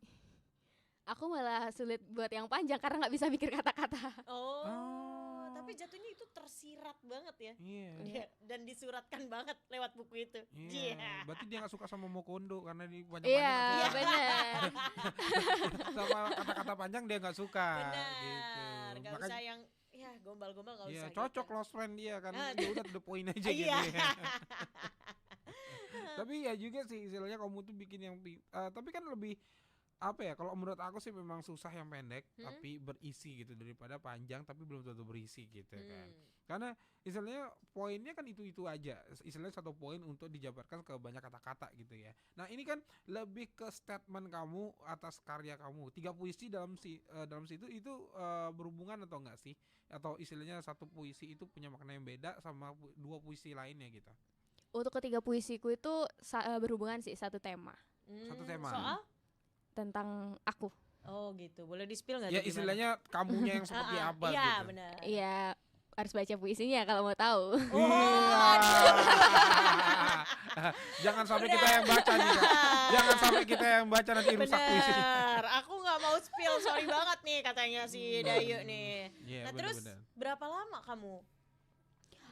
[SPEAKER 4] Aku malah sulit buat yang panjang karena nggak bisa mikir kata-kata.
[SPEAKER 3] Tapi jatuhnya itu tersirat banget ya.
[SPEAKER 2] Iya.
[SPEAKER 3] Iya, dan disuratkan banget lewat buku itu.
[SPEAKER 2] Iya. Berarti dia gak suka sama Mokondo karena di
[SPEAKER 4] Iya,
[SPEAKER 2] panjang-panjang.
[SPEAKER 4] benar.
[SPEAKER 2] Sama kata-kata panjang dia gak suka.
[SPEAKER 3] Benar.
[SPEAKER 2] Gitu.
[SPEAKER 3] Gak
[SPEAKER 2] Makanya-
[SPEAKER 3] usah yang ya gombal-gombal gak
[SPEAKER 2] Iya,
[SPEAKER 3] usah.
[SPEAKER 2] cocok
[SPEAKER 3] gitu.
[SPEAKER 2] close friend dia kan. Ya udah to the point aja gitu
[SPEAKER 3] Iya.
[SPEAKER 2] ya. Tapi ya juga sih istilahnya kamu tuh bikin yang tapi kan lebih apa ya, kalau menurut aku sih memang susah yang pendek tapi berisi gitu daripada panjang tapi belum tentu berisi gitu kan. Karena istilahnya poinnya kan itu aja. Istilahnya satu poin untuk dijabarkan ke banyak kata-kata gitu ya. Nah, ini kan lebih ke statement kamu atas karya kamu. 3 puisi dalam situ itu berhubungan atau enggak sih? Atau istilahnya satu puisi itu punya makna yang beda sama 2 puisi lainnya gitu.
[SPEAKER 4] Untuk ketiga puisiku itu berhubungan sih satu tema
[SPEAKER 2] Satu tema.
[SPEAKER 3] Soal?
[SPEAKER 4] tentang aku.
[SPEAKER 3] Oh gitu, boleh di-spill gak?
[SPEAKER 2] Ya istilahnya kamunya yang seperti apa
[SPEAKER 3] iya,
[SPEAKER 2] gitu.
[SPEAKER 3] benar.
[SPEAKER 4] Iya, harus baca puisinya kalau mau tahu.
[SPEAKER 2] Jangan sampai kita yang baca nih, Kak. Jangan sampai kita yang baca nanti rusak puisinya.
[SPEAKER 3] Bener, aku gak mau spill, sorry banget nih katanya si Dayu nih.
[SPEAKER 2] Iya,
[SPEAKER 3] Nah
[SPEAKER 2] bener,
[SPEAKER 3] terus
[SPEAKER 2] bener.
[SPEAKER 3] berapa lama kamu?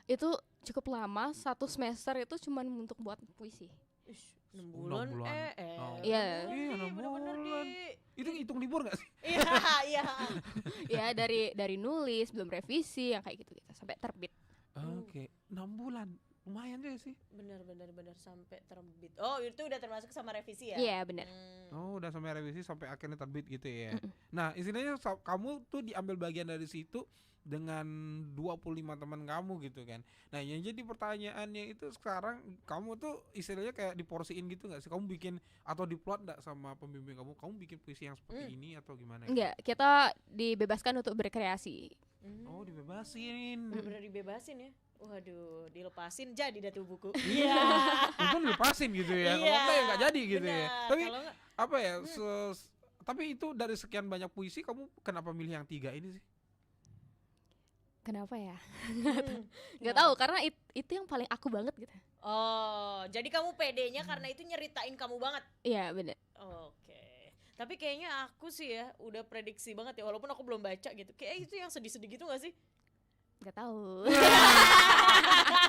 [SPEAKER 4] Itu cukup lama, 1 semester itu cuman untuk buat puisi.
[SPEAKER 3] 6 bulan?
[SPEAKER 2] 6 bulan. Oh.
[SPEAKER 4] Iya.
[SPEAKER 2] Iya, 6
[SPEAKER 3] bener-bener
[SPEAKER 2] bulan. Itu hitung libur gak sih?
[SPEAKER 3] Iya, iya.
[SPEAKER 4] Ya dari nulis, belum revisi, yang kayak gitu-gitu sampai terbit.
[SPEAKER 2] Oke, 6 bulan. Lumayan juga sih.
[SPEAKER 3] Bener sampai terbit. Oh itu udah termasuk sama revisi ya?
[SPEAKER 4] Iya, benar.
[SPEAKER 2] Oh, udah sampai revisi sampai akhirnya terbit gitu ya. Nah, istilahnya kamu tuh diambil bagian dari situ dengan 25 teman kamu gitu kan. Nah, yang jadi pertanyaannya itu sekarang kamu tuh istilahnya kayak diporsiin gitu gak sih? Kamu bikin atau diplot gak sama pembimbing kamu bikin puisi yang seperti ini atau gimana?
[SPEAKER 4] Enggak, kita dibebaskan untuk berkreasi.
[SPEAKER 2] Oh, dibebasin.
[SPEAKER 3] Bener-bener dibebasin ya? Waduh, dilepasin jadi dah tuh buku.
[SPEAKER 2] Iya. Untung dilepasin gitu ya. Kalau
[SPEAKER 3] Iya,
[SPEAKER 2] enggak ya enggak jadi gitu ya.
[SPEAKER 3] benar.
[SPEAKER 2] Tapi
[SPEAKER 3] Kalau enggak-
[SPEAKER 2] apa ya? Tapi itu dari sekian banyak puisi kamu kenapa milih yang 3 ini sih?
[SPEAKER 4] Kenapa ya? Nggak tahu karena itu yang paling aku banget gitu.
[SPEAKER 3] Oh, jadi kamu pedenya karena itu nyeritain kamu banget.
[SPEAKER 4] Iya, benar.
[SPEAKER 3] Oke. Tapi kayaknya aku sih ya udah prediksi banget ya, walaupun aku belum baca gitu. Kayak itu yang sedih-sedih gitu gak sih?
[SPEAKER 4] Nggak tahu.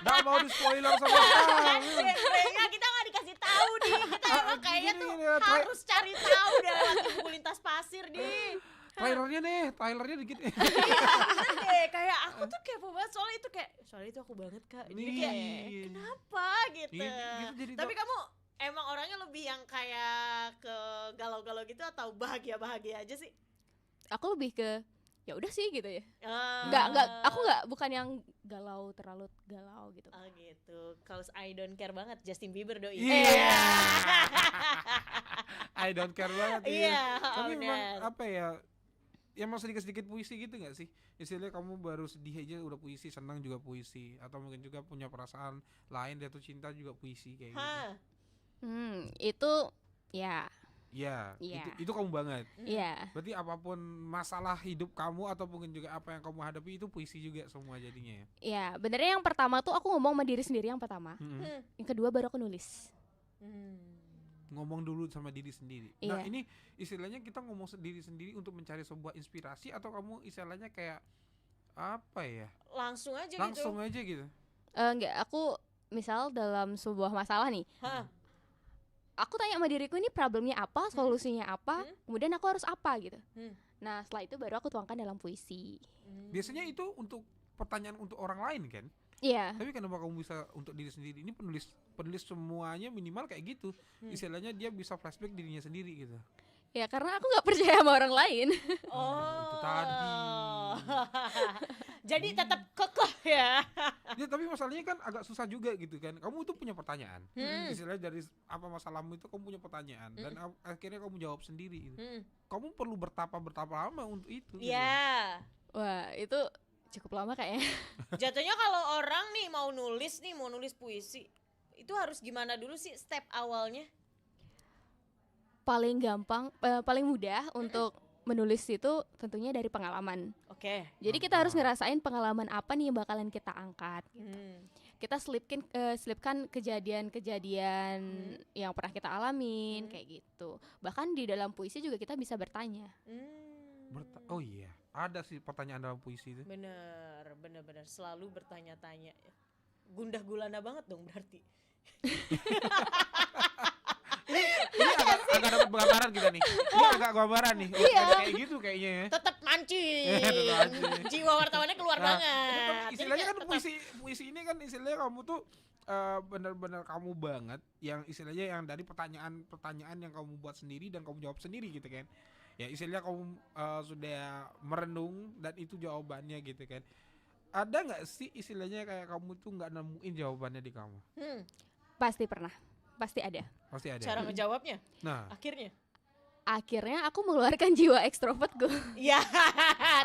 [SPEAKER 2] Nggak mau di spoiler sama sekali.
[SPEAKER 3] Kayaknya kita gak dikasih tahu nih. Kita emang kayaknya
[SPEAKER 2] gini,
[SPEAKER 3] tuh
[SPEAKER 2] gini,
[SPEAKER 3] harus cari tahu deh lewat buku lintas pasir nih.
[SPEAKER 2] Trailernya dikit.
[SPEAKER 3] Bener deh, kayak aku tuh kepo banget soalnya itu aku banget Kak. Jadi kayak
[SPEAKER 2] Iya.
[SPEAKER 3] kenapa gitu.
[SPEAKER 2] Gitu jadi
[SPEAKER 3] Tapi kamu emang orangnya lebih yang kayak ke galau-galau gitu atau bahagia-bahagia aja sih?
[SPEAKER 4] Aku lebih ke ya udah sih gitu ya.
[SPEAKER 3] Ah.
[SPEAKER 4] Aku bukan yang terlalu galau gitu.
[SPEAKER 3] Oh gitu. Cause I don't care banget Justin Bieber doi.
[SPEAKER 2] Iya. I don't care banget.
[SPEAKER 3] Iya,
[SPEAKER 2] Tapi memang
[SPEAKER 3] bener.
[SPEAKER 2] apa ya? Ya mau sedikit-sedikit puisi gitu gak sih? Istilahnya kamu baru sedih aja udah puisi, senang juga puisi, atau mungkin juga punya perasaan lain, jatuh cinta juga puisi kayak gitu.
[SPEAKER 3] Hah.
[SPEAKER 4] Itu ya.
[SPEAKER 2] Iya,
[SPEAKER 4] Iya.
[SPEAKER 2] itu kamu banget.
[SPEAKER 4] Iya.
[SPEAKER 2] Berarti apapun masalah hidup kamu atau mungkin juga apa yang kamu hadapi itu puisi juga semua jadinya ya.
[SPEAKER 4] Ya, benernya yang pertama tuh aku ngomong sama diri sendiri yang pertama. Yang kedua baru aku nulis.
[SPEAKER 2] ngomong dulu sama diri sendiri. Nah,
[SPEAKER 4] Iya.
[SPEAKER 2] ini istilahnya kita ngomong sendiri sendiri untuk mencari sebuah inspirasi, atau kamu istilahnya kayak apa ya?
[SPEAKER 3] Langsung aja
[SPEAKER 2] Langsung
[SPEAKER 3] gitu.
[SPEAKER 2] aja gitu.
[SPEAKER 4] Enggak, aku misal dalam sebuah masalah nih,
[SPEAKER 3] Hah.
[SPEAKER 4] aku tanya sama diriku ini problemnya apa, solusinya apa, kemudian aku harus apa gitu.
[SPEAKER 3] Hmm.
[SPEAKER 4] Nah setelah itu baru aku tuangkan dalam puisi.
[SPEAKER 2] Biasanya itu untuk pertanyaan untuk orang lain kan?
[SPEAKER 4] Iya.
[SPEAKER 2] Tapi kenapa kamu bisa untuk diri sendiri? Ini penulis semuanya minimal kayak gitu. Istilahnya dia bisa flashback dirinya sendiri gitu.
[SPEAKER 4] Ya karena aku nggak percaya sama orang lain.
[SPEAKER 2] Itu tadi.
[SPEAKER 3] Jadi tetap kekeh ya.
[SPEAKER 2] Ya, tapi masalahnya kan agak susah juga gitu kan. Kamu itu punya pertanyaan. Istilahnya dari apa masalahmu itu kamu punya pertanyaan dan akhirnya kamu jawab sendiri gitu. Kamu perlu bertapa lama untuk itu. gitu.
[SPEAKER 3] Iya.
[SPEAKER 4] Wah itu cukup lama kayaknya.
[SPEAKER 3] Jatuhnya kalau orang nih mau nulis puisi, itu harus gimana dulu sih step awalnya?
[SPEAKER 4] Paling gampang, paling mudah untuk menulis itu tentunya dari pengalaman.
[SPEAKER 3] Oke.
[SPEAKER 4] Jadi kita harus ngerasain pengalaman apa nih yang bakalan kita angkat. Kita selipkan kejadian-kejadian yang pernah kita alamin kayak gitu. Bahkan di dalam puisi juga kita bisa bertanya.
[SPEAKER 2] Oh iya, ada sih pertanyaan dalam puisi itu.
[SPEAKER 3] Bener selalu bertanya-tanya. Gundah gulana banget dong berarti.
[SPEAKER 2] Ini agak dapat gambaran kita nih. Ini agak gambaran nih. Kayak gitu kayaknya ya.
[SPEAKER 3] Tetap mancing.
[SPEAKER 2] Tetap mancing.
[SPEAKER 3] Jiwa wartawannya keluar
[SPEAKER 2] Nah,
[SPEAKER 3] banget.
[SPEAKER 2] istilahnya
[SPEAKER 3] Jadi
[SPEAKER 2] kan
[SPEAKER 3] tetap-
[SPEAKER 2] puisi ini kan istilahnya kamu tuh benar-benar kamu banget yang istilahnya yang dari pertanyaan yang kamu buat sendiri dan kamu jawab sendiri gitu kan. Ya istilahnya kamu sudah merenung dan itu jawabannya gitu kan. Ada nggak sih istilahnya kayak kamu tuh nggak nemuin jawabannya di kamu?
[SPEAKER 4] Pasti pernah, pasti ada.
[SPEAKER 2] Pasti ada.
[SPEAKER 3] Cara ngejawabnya
[SPEAKER 2] Nah,
[SPEAKER 3] akhirnya.
[SPEAKER 4] Akhirnya aku mengeluarkan jiwa ekstrovertku.
[SPEAKER 3] Ya,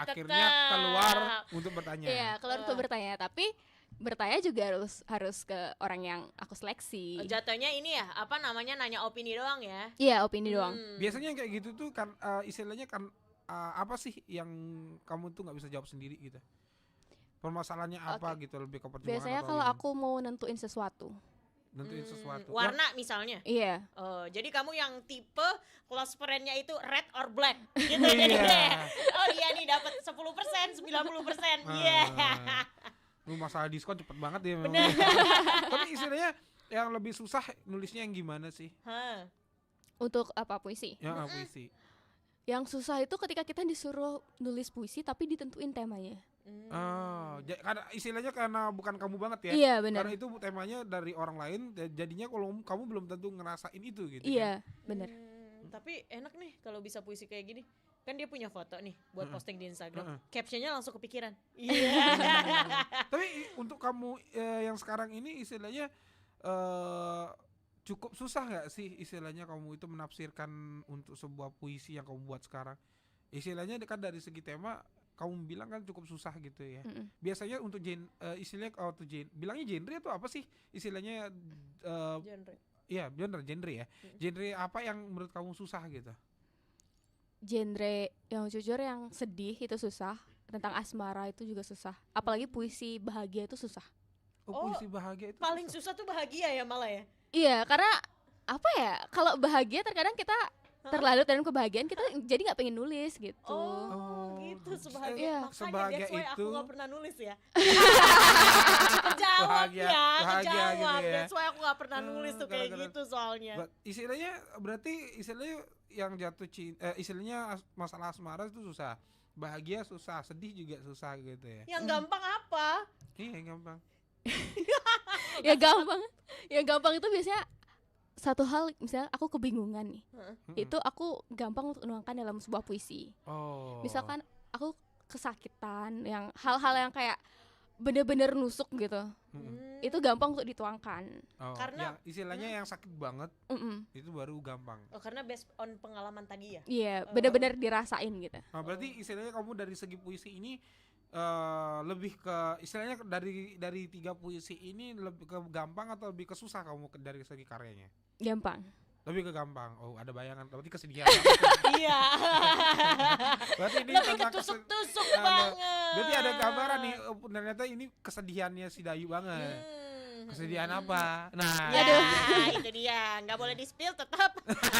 [SPEAKER 2] akhirnya keluar untuk bertanya.
[SPEAKER 4] Iya, keluar untuk bertanya, tapi bertanya juga harus ke orang yang aku seleksi.
[SPEAKER 3] Jatuhnya ini ya, apa namanya, nanya opini doang ya.
[SPEAKER 4] Iya, opini doang.
[SPEAKER 2] Biasanya kayak gitu tuh kan istilahnya kan apa sih yang kamu tuh nggak bisa jawab sendiri gitu? Permasalahannya apa gitu, lebih ke perjuangan
[SPEAKER 4] Biasanya
[SPEAKER 2] atau
[SPEAKER 4] kalau
[SPEAKER 2] gimana?
[SPEAKER 4] aku mau nentuin sesuatu.
[SPEAKER 2] Nentuin sesuatu.
[SPEAKER 3] Warna misalnya.
[SPEAKER 4] Iya.
[SPEAKER 3] Jadi kamu yang tipe close friend-nya itu red or black gitu.
[SPEAKER 2] Iya.
[SPEAKER 3] Jadi oh dia nih dapat 10%, 90%. Iya.
[SPEAKER 2] Lu masalah diskon cepet banget ya memang. Tapi istilahnya yang lebih susah nulisnya yang gimana sih?
[SPEAKER 3] Hah.
[SPEAKER 4] Untuk apa puisi?
[SPEAKER 2] Ya puisi.
[SPEAKER 4] Yang susah itu ketika kita disuruh nulis puisi tapi ditentuin temanya.
[SPEAKER 2] Karena istilahnya karena bukan kamu banget ya.
[SPEAKER 4] Iya, benar.
[SPEAKER 2] Karena itu temanya dari orang lain, jadinya kalau kamu belum tentu ngerasain itu gitu.
[SPEAKER 4] Iya, benar.
[SPEAKER 3] Tapi enak nih kalau bisa puisi kayak gini. Kan dia punya foto nih buat posting di Instagram. Captionnya langsung kepikiran. Iya.
[SPEAKER 2] Tapi untuk kamu yang sekarang ini istilahnya cukup susah nggak sih istilahnya kamu itu menafsirkan untuk sebuah puisi yang kamu buat sekarang? Istilahnya kan dari segi tema kamu bilang kan cukup susah gitu ya. Biasanya untuk istilahnya bilangnya genre atau apa sih istilahnya?
[SPEAKER 3] Genre.
[SPEAKER 2] Iya, genre ya. Genre apa yang menurut kamu susah gitu?
[SPEAKER 4] Genre yang jujur yang sedih itu susah, tentang asmara itu juga susah. Apalagi puisi bahagia itu susah.
[SPEAKER 2] Puisi bahagia itu
[SPEAKER 3] Paling susah tuh bahagia ya malah ya.
[SPEAKER 4] Iya, karena apa ya? Kalau bahagia terkadang kita terlalu dalam kebahagiaan, kita jadi nggak pengen nulis gitu.
[SPEAKER 3] Oh, gitu sebahagia.
[SPEAKER 4] Iya.
[SPEAKER 3] Makanya
[SPEAKER 2] Sebahagia
[SPEAKER 3] that's why aku
[SPEAKER 2] itu-
[SPEAKER 3] gak pernah nulis ya. Kejawab
[SPEAKER 2] Bahagia,
[SPEAKER 3] ya,
[SPEAKER 2] bahagia
[SPEAKER 3] kejawab.
[SPEAKER 2] gitu ya.
[SPEAKER 3] That's why aku gak pernah nulis tuh kayak
[SPEAKER 2] gara-gara-
[SPEAKER 3] gitu soalnya.
[SPEAKER 2] Istilahnya berarti istilahnya yang jatuh cinta, istilahnya masalah asmara itu susah, bahagia susah, sedih juga susah gitu ya.
[SPEAKER 3] Yang gampang apa?
[SPEAKER 2] Iya gampang.
[SPEAKER 4] Ya gampang. Ya gampang itu biasanya satu hal, misalnya aku kebingungan nih. Itu aku gampang untuk menuangkan dalam sebuah puisi.
[SPEAKER 2] Oh.
[SPEAKER 4] Misalkan aku kesakitan, yang hal-hal yang kayak bener-bener nusuk gitu. Itu gampang untuk dituangkan.
[SPEAKER 3] Karena-
[SPEAKER 2] yang istilahnya yang sakit banget
[SPEAKER 4] Mm-mm.
[SPEAKER 2] itu baru gampang.
[SPEAKER 3] Oh, karena based on pengalaman tadi ya.
[SPEAKER 4] Iya, bener-bener dirasain gitu.
[SPEAKER 2] Nah, berarti istilahnya kamu dari segi puisi ini lebih ke istilahnya dari 3 puisi ini lebih ke gampang atau lebih ke susah kamu dari segi karyanya?
[SPEAKER 4] Gampang.
[SPEAKER 2] Lebih ke gampang. Oh, ada bayangan. Berarti kesedihan.
[SPEAKER 3] Iya.
[SPEAKER 2] Berarti ini
[SPEAKER 3] Lebih
[SPEAKER 2] tentang
[SPEAKER 3] ketusuk-tusuk banget.
[SPEAKER 2] Berarti ada gambaran nih. Ternyata ini kesedihannya si Dayu banget. Kesedihan apa? Nah,
[SPEAKER 3] Ya, itu dia. Nggak boleh di-spill, tetap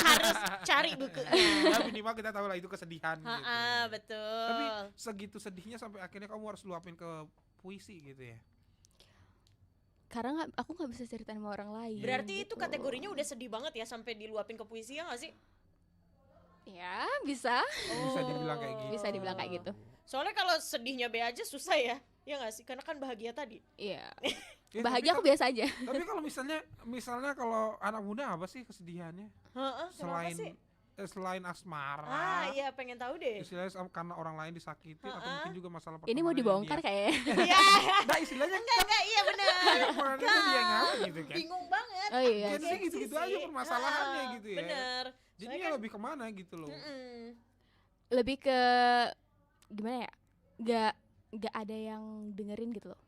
[SPEAKER 3] harus cari bukunya.
[SPEAKER 2] ya minimal kita tahu lah itu kesedihan gitu.
[SPEAKER 3] Betul.
[SPEAKER 2] Tapi segitu sedihnya sampai akhirnya kamu harus luapin ke puisi gitu ya.
[SPEAKER 4] Karena aku nggak bisa ceritain sama orang lain.
[SPEAKER 3] Berarti itu
[SPEAKER 4] gitu.
[SPEAKER 3] kategorinya udah sedih banget ya sampai diluapin ke puisi ya nggak sih?
[SPEAKER 4] Ya bisa,
[SPEAKER 2] Bisa dibilang kayak gitu.
[SPEAKER 4] bisa dibilang kayak gitu.
[SPEAKER 3] Soalnya kalau sedihnya B aja susah ya. Ya nggak sih? Karena kan bahagia tadi.
[SPEAKER 4] Iya.
[SPEAKER 2] Ya,
[SPEAKER 4] Bahagia aku
[SPEAKER 2] tapi,
[SPEAKER 4] biasa aja.
[SPEAKER 2] tapi kalau misalnya kalau anak muda apa sih kesedihannya?
[SPEAKER 3] Kenapa sih?
[SPEAKER 2] Selain asmara.
[SPEAKER 3] Iya pengen tahu deh.
[SPEAKER 2] Istilahnya karena orang lain disakiti atau mungkin juga masalah
[SPEAKER 4] Ini mau
[SPEAKER 2] pertemanan
[SPEAKER 4] dibongkar
[SPEAKER 2] dia.
[SPEAKER 4] kayaknya.
[SPEAKER 3] Iya.
[SPEAKER 2] Nah istilahnya
[SPEAKER 3] Enggak, iya benar.
[SPEAKER 2] pertemanan itu dia yang ngapa gitu kan.
[SPEAKER 3] Bingung banget.
[SPEAKER 4] Oh iya.
[SPEAKER 2] Jadi
[SPEAKER 3] Gengsi
[SPEAKER 2] gitu-gitu
[SPEAKER 3] sih.
[SPEAKER 2] aja permasalahannya gitu ya.
[SPEAKER 3] Bener.
[SPEAKER 2] Jadi
[SPEAKER 3] Soalnya
[SPEAKER 2] ya
[SPEAKER 3] kan-
[SPEAKER 2] lebih kemana gitu loh.
[SPEAKER 4] Lebih ke gimana ya? Gak ada yang dengerin gitu loh.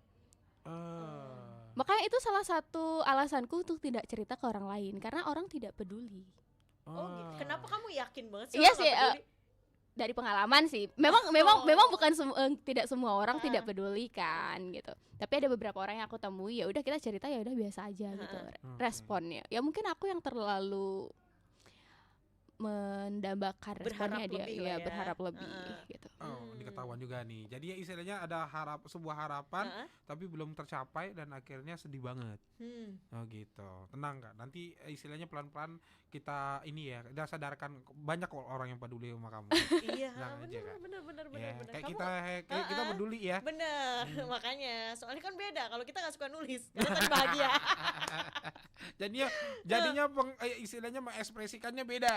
[SPEAKER 4] Makanya itu salah satu alasanku untuk tidak cerita ke orang lain karena orang tidak peduli.
[SPEAKER 3] Oh gitu. Kenapa kamu yakin banget sih?
[SPEAKER 4] Iya
[SPEAKER 3] orang
[SPEAKER 4] sih,
[SPEAKER 3] nggak peduli?
[SPEAKER 4] Dari pengalaman sih. Memang bukan tidak semua orang tidak peduli kan gitu. Tapi ada beberapa orang yang aku temui ya udah kita cerita ya udah biasa aja gitu responnya. Ya mungkin aku yang terlalu mendambakan responnya
[SPEAKER 3] Berharap
[SPEAKER 4] dia
[SPEAKER 3] lebih
[SPEAKER 4] ya
[SPEAKER 3] lah ya.
[SPEAKER 4] berharap lebih gitu.
[SPEAKER 2] Oh, diketahuan juga nih. Jadi ya istilahnya ada sebuah harapan tapi belum tercapai dan akhirnya sedih banget. Oh gitu. Tenang Kak. Nanti istilahnya pelan-pelan kita ini ya, udah sadarkan banyak kok orang yang peduli sama kamu.
[SPEAKER 3] Iya,
[SPEAKER 2] Tenang aja, Kak.
[SPEAKER 3] bener.
[SPEAKER 2] Ya, kayak
[SPEAKER 3] Kamu-
[SPEAKER 2] kita peduli ya.
[SPEAKER 3] Bener, makanya soalnya kan beda kalau kita nggak suka nulis karena kan bahagia.
[SPEAKER 2] jadinya istilahnya mengekspresikannya beda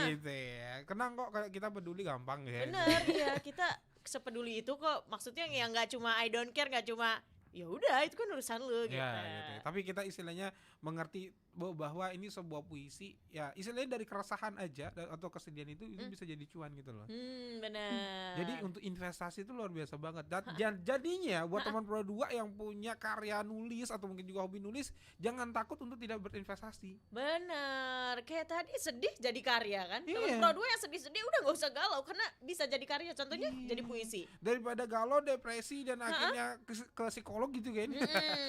[SPEAKER 2] gitu ya. Kenang kok kalau kita peduli gampang ya.
[SPEAKER 3] Bener, iya kita sepeduli itu kok. Maksudnya ya nggak cuma I don't care, nggak cuma ya udah itu kan urusan lu gitu.
[SPEAKER 2] Ya, gitu. Tapi kita istilahnya mengerti bahwa ini sebuah puisi ya istilahnya dari keresahan aja atau kesedihan itu bisa jadi cuan gitu loh.
[SPEAKER 3] Bener.
[SPEAKER 2] Jadi untuk investasi itu luar biasa banget. Jadinya buat teman Pro 2 yang punya karya nulis atau mungkin juga hobi nulis, jangan takut untuk tidak berinvestasi.
[SPEAKER 3] Bener, kayak tadi sedih jadi karya kan. Temen
[SPEAKER 2] Iya.
[SPEAKER 3] Pro 2 yang sedih-sedih udah nggak usah galau karena bisa jadi karya. Contohnya jadi puisi.
[SPEAKER 2] Daripada galau, depresi dan akhirnya ke psikolog gitu kan.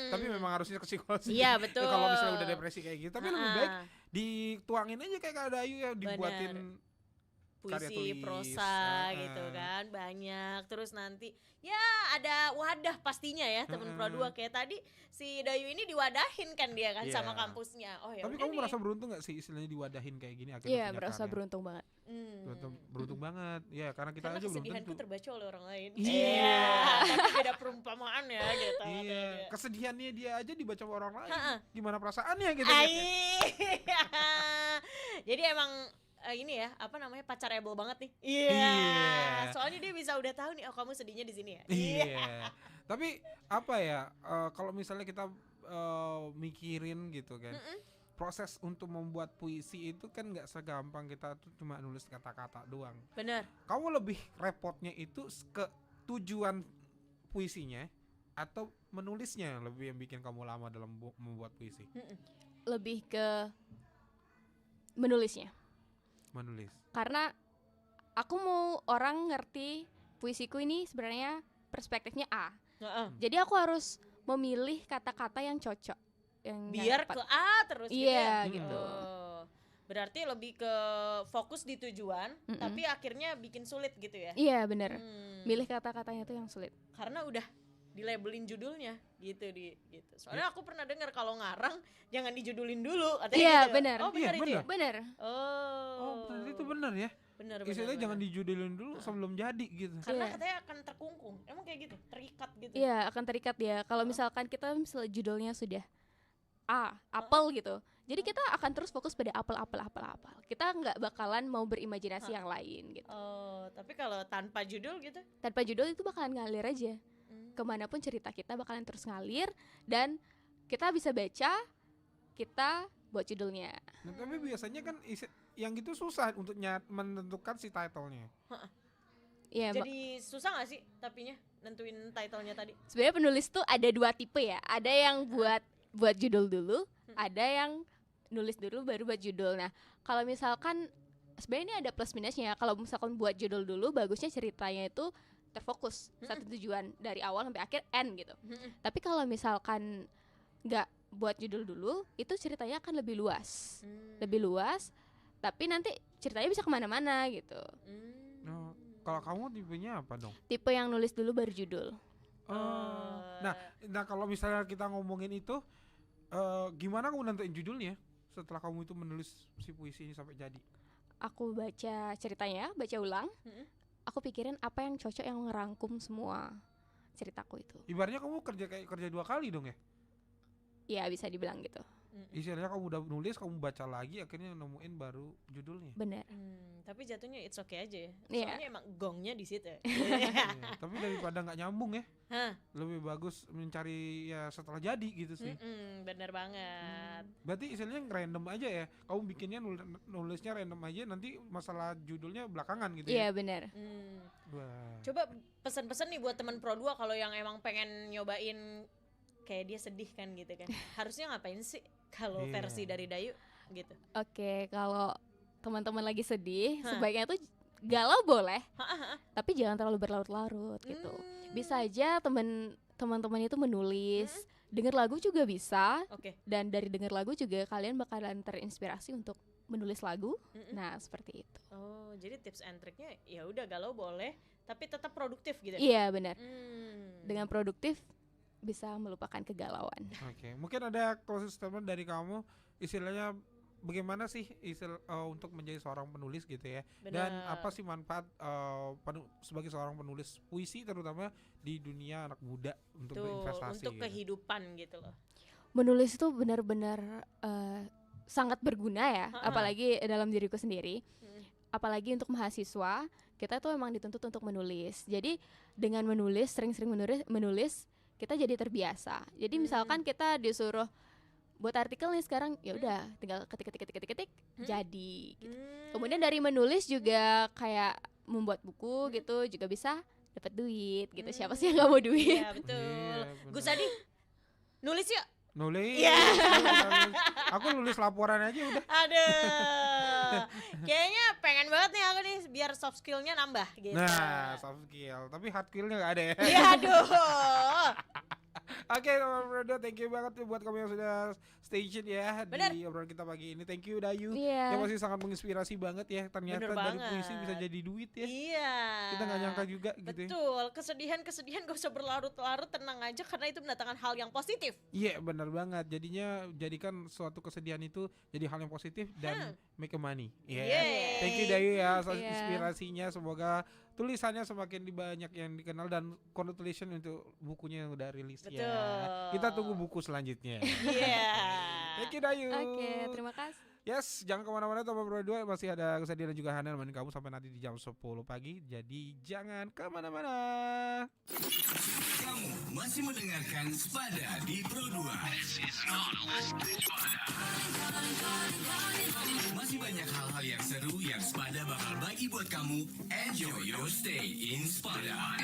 [SPEAKER 2] Tapi memang harusnya ke psikolog sih.
[SPEAKER 3] Iya, betul.
[SPEAKER 2] Kalau misalnya udah depresi kayak gitu, tapi lebih baik dituangin aja kayak Kak Dayu ya, dibuatin karya
[SPEAKER 3] puisi,
[SPEAKER 2] tulis,
[SPEAKER 3] prosa gitu kan, banyak. Terus nanti ya ada wadah pastinya ya temen Pro 2 kayak tadi si Dayu ini diwadahin kan dia kan
[SPEAKER 2] Iya.
[SPEAKER 3] sama kampusnya. Oh ya
[SPEAKER 2] Tapi
[SPEAKER 3] udah
[SPEAKER 2] kamu
[SPEAKER 3] nih.
[SPEAKER 2] merasa beruntung gak sih istilahnya diwadahin kayak gini akhirnya
[SPEAKER 4] Iya,
[SPEAKER 2] punya
[SPEAKER 4] merasa
[SPEAKER 2] karya?
[SPEAKER 4] beruntung banget.
[SPEAKER 2] Beruntung banget. Ya karena kita
[SPEAKER 3] Karena
[SPEAKER 2] aja belum
[SPEAKER 3] kesedihanku
[SPEAKER 2] tentu.
[SPEAKER 3] terbaca oleh orang lain.
[SPEAKER 2] Iya.
[SPEAKER 3] Tapi beda perumpamaan ya gitu.
[SPEAKER 2] Iya, kesedihannya dia aja dibaca sama orang lain. Gimana perasaannya gitu?
[SPEAKER 3] Jadi emang ini ya, apa namanya, pacarable banget nih. Iya. Soalnya dia bisa udah tahu nih, oh kamu sedihnya di sini ya.
[SPEAKER 2] Iya. Tapi apa ya? Kalau misalnya kita mikirin gitu kan, proses untuk membuat puisi itu kan nggak segampang kita tuh cuma nulis kata-kata doang.
[SPEAKER 3] Bener.
[SPEAKER 2] Kamu lebih repotnya itu ke tujuan puisinya atau menulisnya lebih yang bikin kamu lama dalam membuat puisi?
[SPEAKER 4] Lebih ke menulisnya.
[SPEAKER 2] Menulis.
[SPEAKER 4] Karena aku mau orang ngerti puisiku ini sebenarnya perspektifnya A. Jadi aku harus memilih kata-kata yang cocok, yang
[SPEAKER 3] Biar
[SPEAKER 4] tepat.
[SPEAKER 3] ke A terus gitu
[SPEAKER 4] Iya,
[SPEAKER 3] ya.
[SPEAKER 4] gitu.
[SPEAKER 3] Oh. Berarti lebih ke fokus di tujuan, tapi akhirnya bikin sulit gitu ya.
[SPEAKER 4] Iya bener. Milih kata-katanya tuh yang sulit.
[SPEAKER 3] Karena udah dilabelin judulnya gitu gitu. Soalnya aku pernah dengar kalau ngarang jangan dijudulin dulu katanya
[SPEAKER 4] Iya,
[SPEAKER 3] gitu.
[SPEAKER 4] benar.
[SPEAKER 3] Oh, benar
[SPEAKER 2] Iya,
[SPEAKER 3] itu ya?
[SPEAKER 4] Bener.
[SPEAKER 3] Oh.
[SPEAKER 2] Berarti itu benar ya?
[SPEAKER 3] Benar.
[SPEAKER 2] Istilahnya jangan dijudulin dulu sebelum jadi gitu.
[SPEAKER 3] Karena
[SPEAKER 4] Iya.
[SPEAKER 3] katanya akan terkungkung. Emang kayak gitu, terikat gitu.
[SPEAKER 4] Iya akan terikat ya. Kalau misalkan kita misalnya judulnya sudah apel gitu. Jadi kita akan terus fokus pada apel. Kita nggak bakalan mau berimajinasi yang lain gitu.
[SPEAKER 3] Oh, tapi kalau tanpa judul gitu?
[SPEAKER 4] Tanpa judul itu bakalan ngalir aja. Kemanapun cerita kita bakalan terus ngalir dan kita bisa baca, kita buat judulnya.
[SPEAKER 2] Nah, tapi biasanya kan yang gitu susah untuk menentukan si title-nya.
[SPEAKER 4] Iya,
[SPEAKER 3] Jadi susah gak sih tapinya nentuin title-nya tadi?
[SPEAKER 4] sebenarnya penulis tuh ada dua tipe ya. Ada yang buat judul dulu, ada yang nulis dulu baru buat judul. Nah, kalau misalkan sebenarnya ini ada plus minusnya. Kalau misalkan buat judul dulu, bagusnya ceritanya itu terfokus satu tujuan dari awal sampai akhir end gitu. Tapi kalau misalkan nggak buat judul dulu, itu ceritanya akan lebih luas. Lebih luas, tapi nanti ceritanya bisa kemana-mana gitu.
[SPEAKER 2] Oh, kalau kamu tipenya apa dong?
[SPEAKER 4] Tipe yang nulis dulu baru judul.
[SPEAKER 2] Nah kalau misalnya kita ngomongin itu, gimana kamu nentuin judulnya setelah kamu itu menulis si puisi ini sampai jadi?
[SPEAKER 4] Aku baca ceritanya, baca ulang. Aku pikirin apa yang cocok yang ngerangkum semua ceritaku itu.
[SPEAKER 2] Ibaratnya kamu kerja 2 kali dong ya?
[SPEAKER 4] Ya bisa dibilang gitu.
[SPEAKER 2] Istilahnya kamu udah nulis, kamu baca lagi, akhirnya nemuin baru judulnya.
[SPEAKER 4] Bener.
[SPEAKER 3] Tapi jatuhnya it's okay aja ya.
[SPEAKER 4] Iya.
[SPEAKER 3] Soalnya emang gongnya di situ.
[SPEAKER 2] Iya, tapi daripada nggak nyambung ya,
[SPEAKER 3] Hah.
[SPEAKER 2] lebih bagus mencari ya setelah jadi gitu sih.
[SPEAKER 3] Bener banget.
[SPEAKER 2] Berarti istilahnya random aja ya. Kamu bikinnya nulisnya random aja, nanti masalah judulnya belakangan gitu
[SPEAKER 4] Iya
[SPEAKER 2] ya.
[SPEAKER 4] bener.
[SPEAKER 2] Wah.
[SPEAKER 3] Coba pesan-pesan nih buat teman Pro 2 kalau yang emang pengen nyobain kayak dia sedih kan gitu kan. Harusnya ngapain sih kalau
[SPEAKER 2] Iya.
[SPEAKER 3] versi dari Dayu gitu.
[SPEAKER 4] Oke, kalau teman-teman lagi sedih, sebaiknya tuh galau boleh, tapi jangan terlalu berlarut-larut gitu. Bisa aja teman-teman itu menulis, denger lagu juga bisa.
[SPEAKER 3] Oke.
[SPEAKER 4] Dan dari denger lagu juga kalian bakalan terinspirasi untuk menulis lagu. Nah, seperti itu.
[SPEAKER 3] Oh, jadi tips and triknya ya udah galau boleh, tapi tetap produktif gitu.
[SPEAKER 4] Iya, benar.
[SPEAKER 3] Hmm.
[SPEAKER 4] Dengan produktif bisa melupakan kegalauan.
[SPEAKER 2] Oke, mungkin ada closing statement dari kamu, istilahnya bagaimana sih untuk menjadi seorang penulis gitu ya. Dan
[SPEAKER 3] Benar.
[SPEAKER 2] apa sih manfaat sebagai seorang penulis puisi terutama di dunia anak muda untuk
[SPEAKER 3] Tuh,
[SPEAKER 2] berinvestasi
[SPEAKER 3] untuk
[SPEAKER 2] gitu.
[SPEAKER 3] kehidupan gitu loh.
[SPEAKER 4] Menulis itu benar-benar sangat berguna ya, apalagi dalam diriku sendiri. Apalagi untuk mahasiswa, kita tuh emang dituntut untuk menulis. Jadi dengan menulis, sering-sering menulis, kita jadi terbiasa. Jadi misalkan kita disuruh buat artikel nih sekarang, ya udah tinggal ketik jadi gitu. Kemudian dari menulis juga kayak membuat buku gitu juga bisa dapat duit gitu. Siapa sih yang nggak mau duit?
[SPEAKER 3] Iya betul.
[SPEAKER 2] Iya, benar.
[SPEAKER 3] Gus Adi nulis yuk.
[SPEAKER 2] Nulis.
[SPEAKER 3] Iya.
[SPEAKER 2] Aku nulis laporan aja udah.
[SPEAKER 3] Aduh. Kayaknya pengen banget nih aku nih biar soft skillnya nambah gitu.
[SPEAKER 2] Nah, soft skill, tapi hard skillnya nggak ada ya.
[SPEAKER 3] Iya aduh.
[SPEAKER 2] Oke, teman Brodo, thank you banget buat kamu yang sudah stay tune ya
[SPEAKER 3] Bener.
[SPEAKER 2] di obrolan kita pagi ini. Thank you Dayu,
[SPEAKER 4] Iya.
[SPEAKER 2] yang masih sangat menginspirasi banget ya. Ternyata
[SPEAKER 3] Bener
[SPEAKER 2] dari
[SPEAKER 3] banget.
[SPEAKER 2] puisi bisa jadi duit ya.
[SPEAKER 3] Iya.
[SPEAKER 2] Kita nggak nyangka juga gitu ya.
[SPEAKER 3] Betul, kesedihan gak usah berlarut-larut, tenang aja karena itu mendatangkan hal yang positif.
[SPEAKER 2] Iya, benar banget. Jadinya jadikan suatu kesedihan itu jadi hal yang positif dan make a money. Iya.
[SPEAKER 3] Yeay.
[SPEAKER 2] Thank you Dayu ya atas
[SPEAKER 4] Iya.
[SPEAKER 2] inspirasinya. Semoga tulisannya semakin banyak yang dikenal dan congratulations untuk bukunya yang udah rilis ya.
[SPEAKER 3] Betul.
[SPEAKER 2] Kita tunggu buku selanjutnya.
[SPEAKER 3] Iya.
[SPEAKER 2] Thank you Dayu.
[SPEAKER 4] Oke, terima kasih.
[SPEAKER 2] Yes, jangan kemana-mana teman Pro 2, masih ada kesedihan dan juga Hana nemenin kamu sampai nanti di jam 10 pagi. Jadi jangan kemana-mana.
[SPEAKER 1] Kamu masih mendengarkan Spada di Pro 2. Masih banyak hal-hal yang seru yang Spada bakal bagi buat kamu. Enjoy your stay in Spada.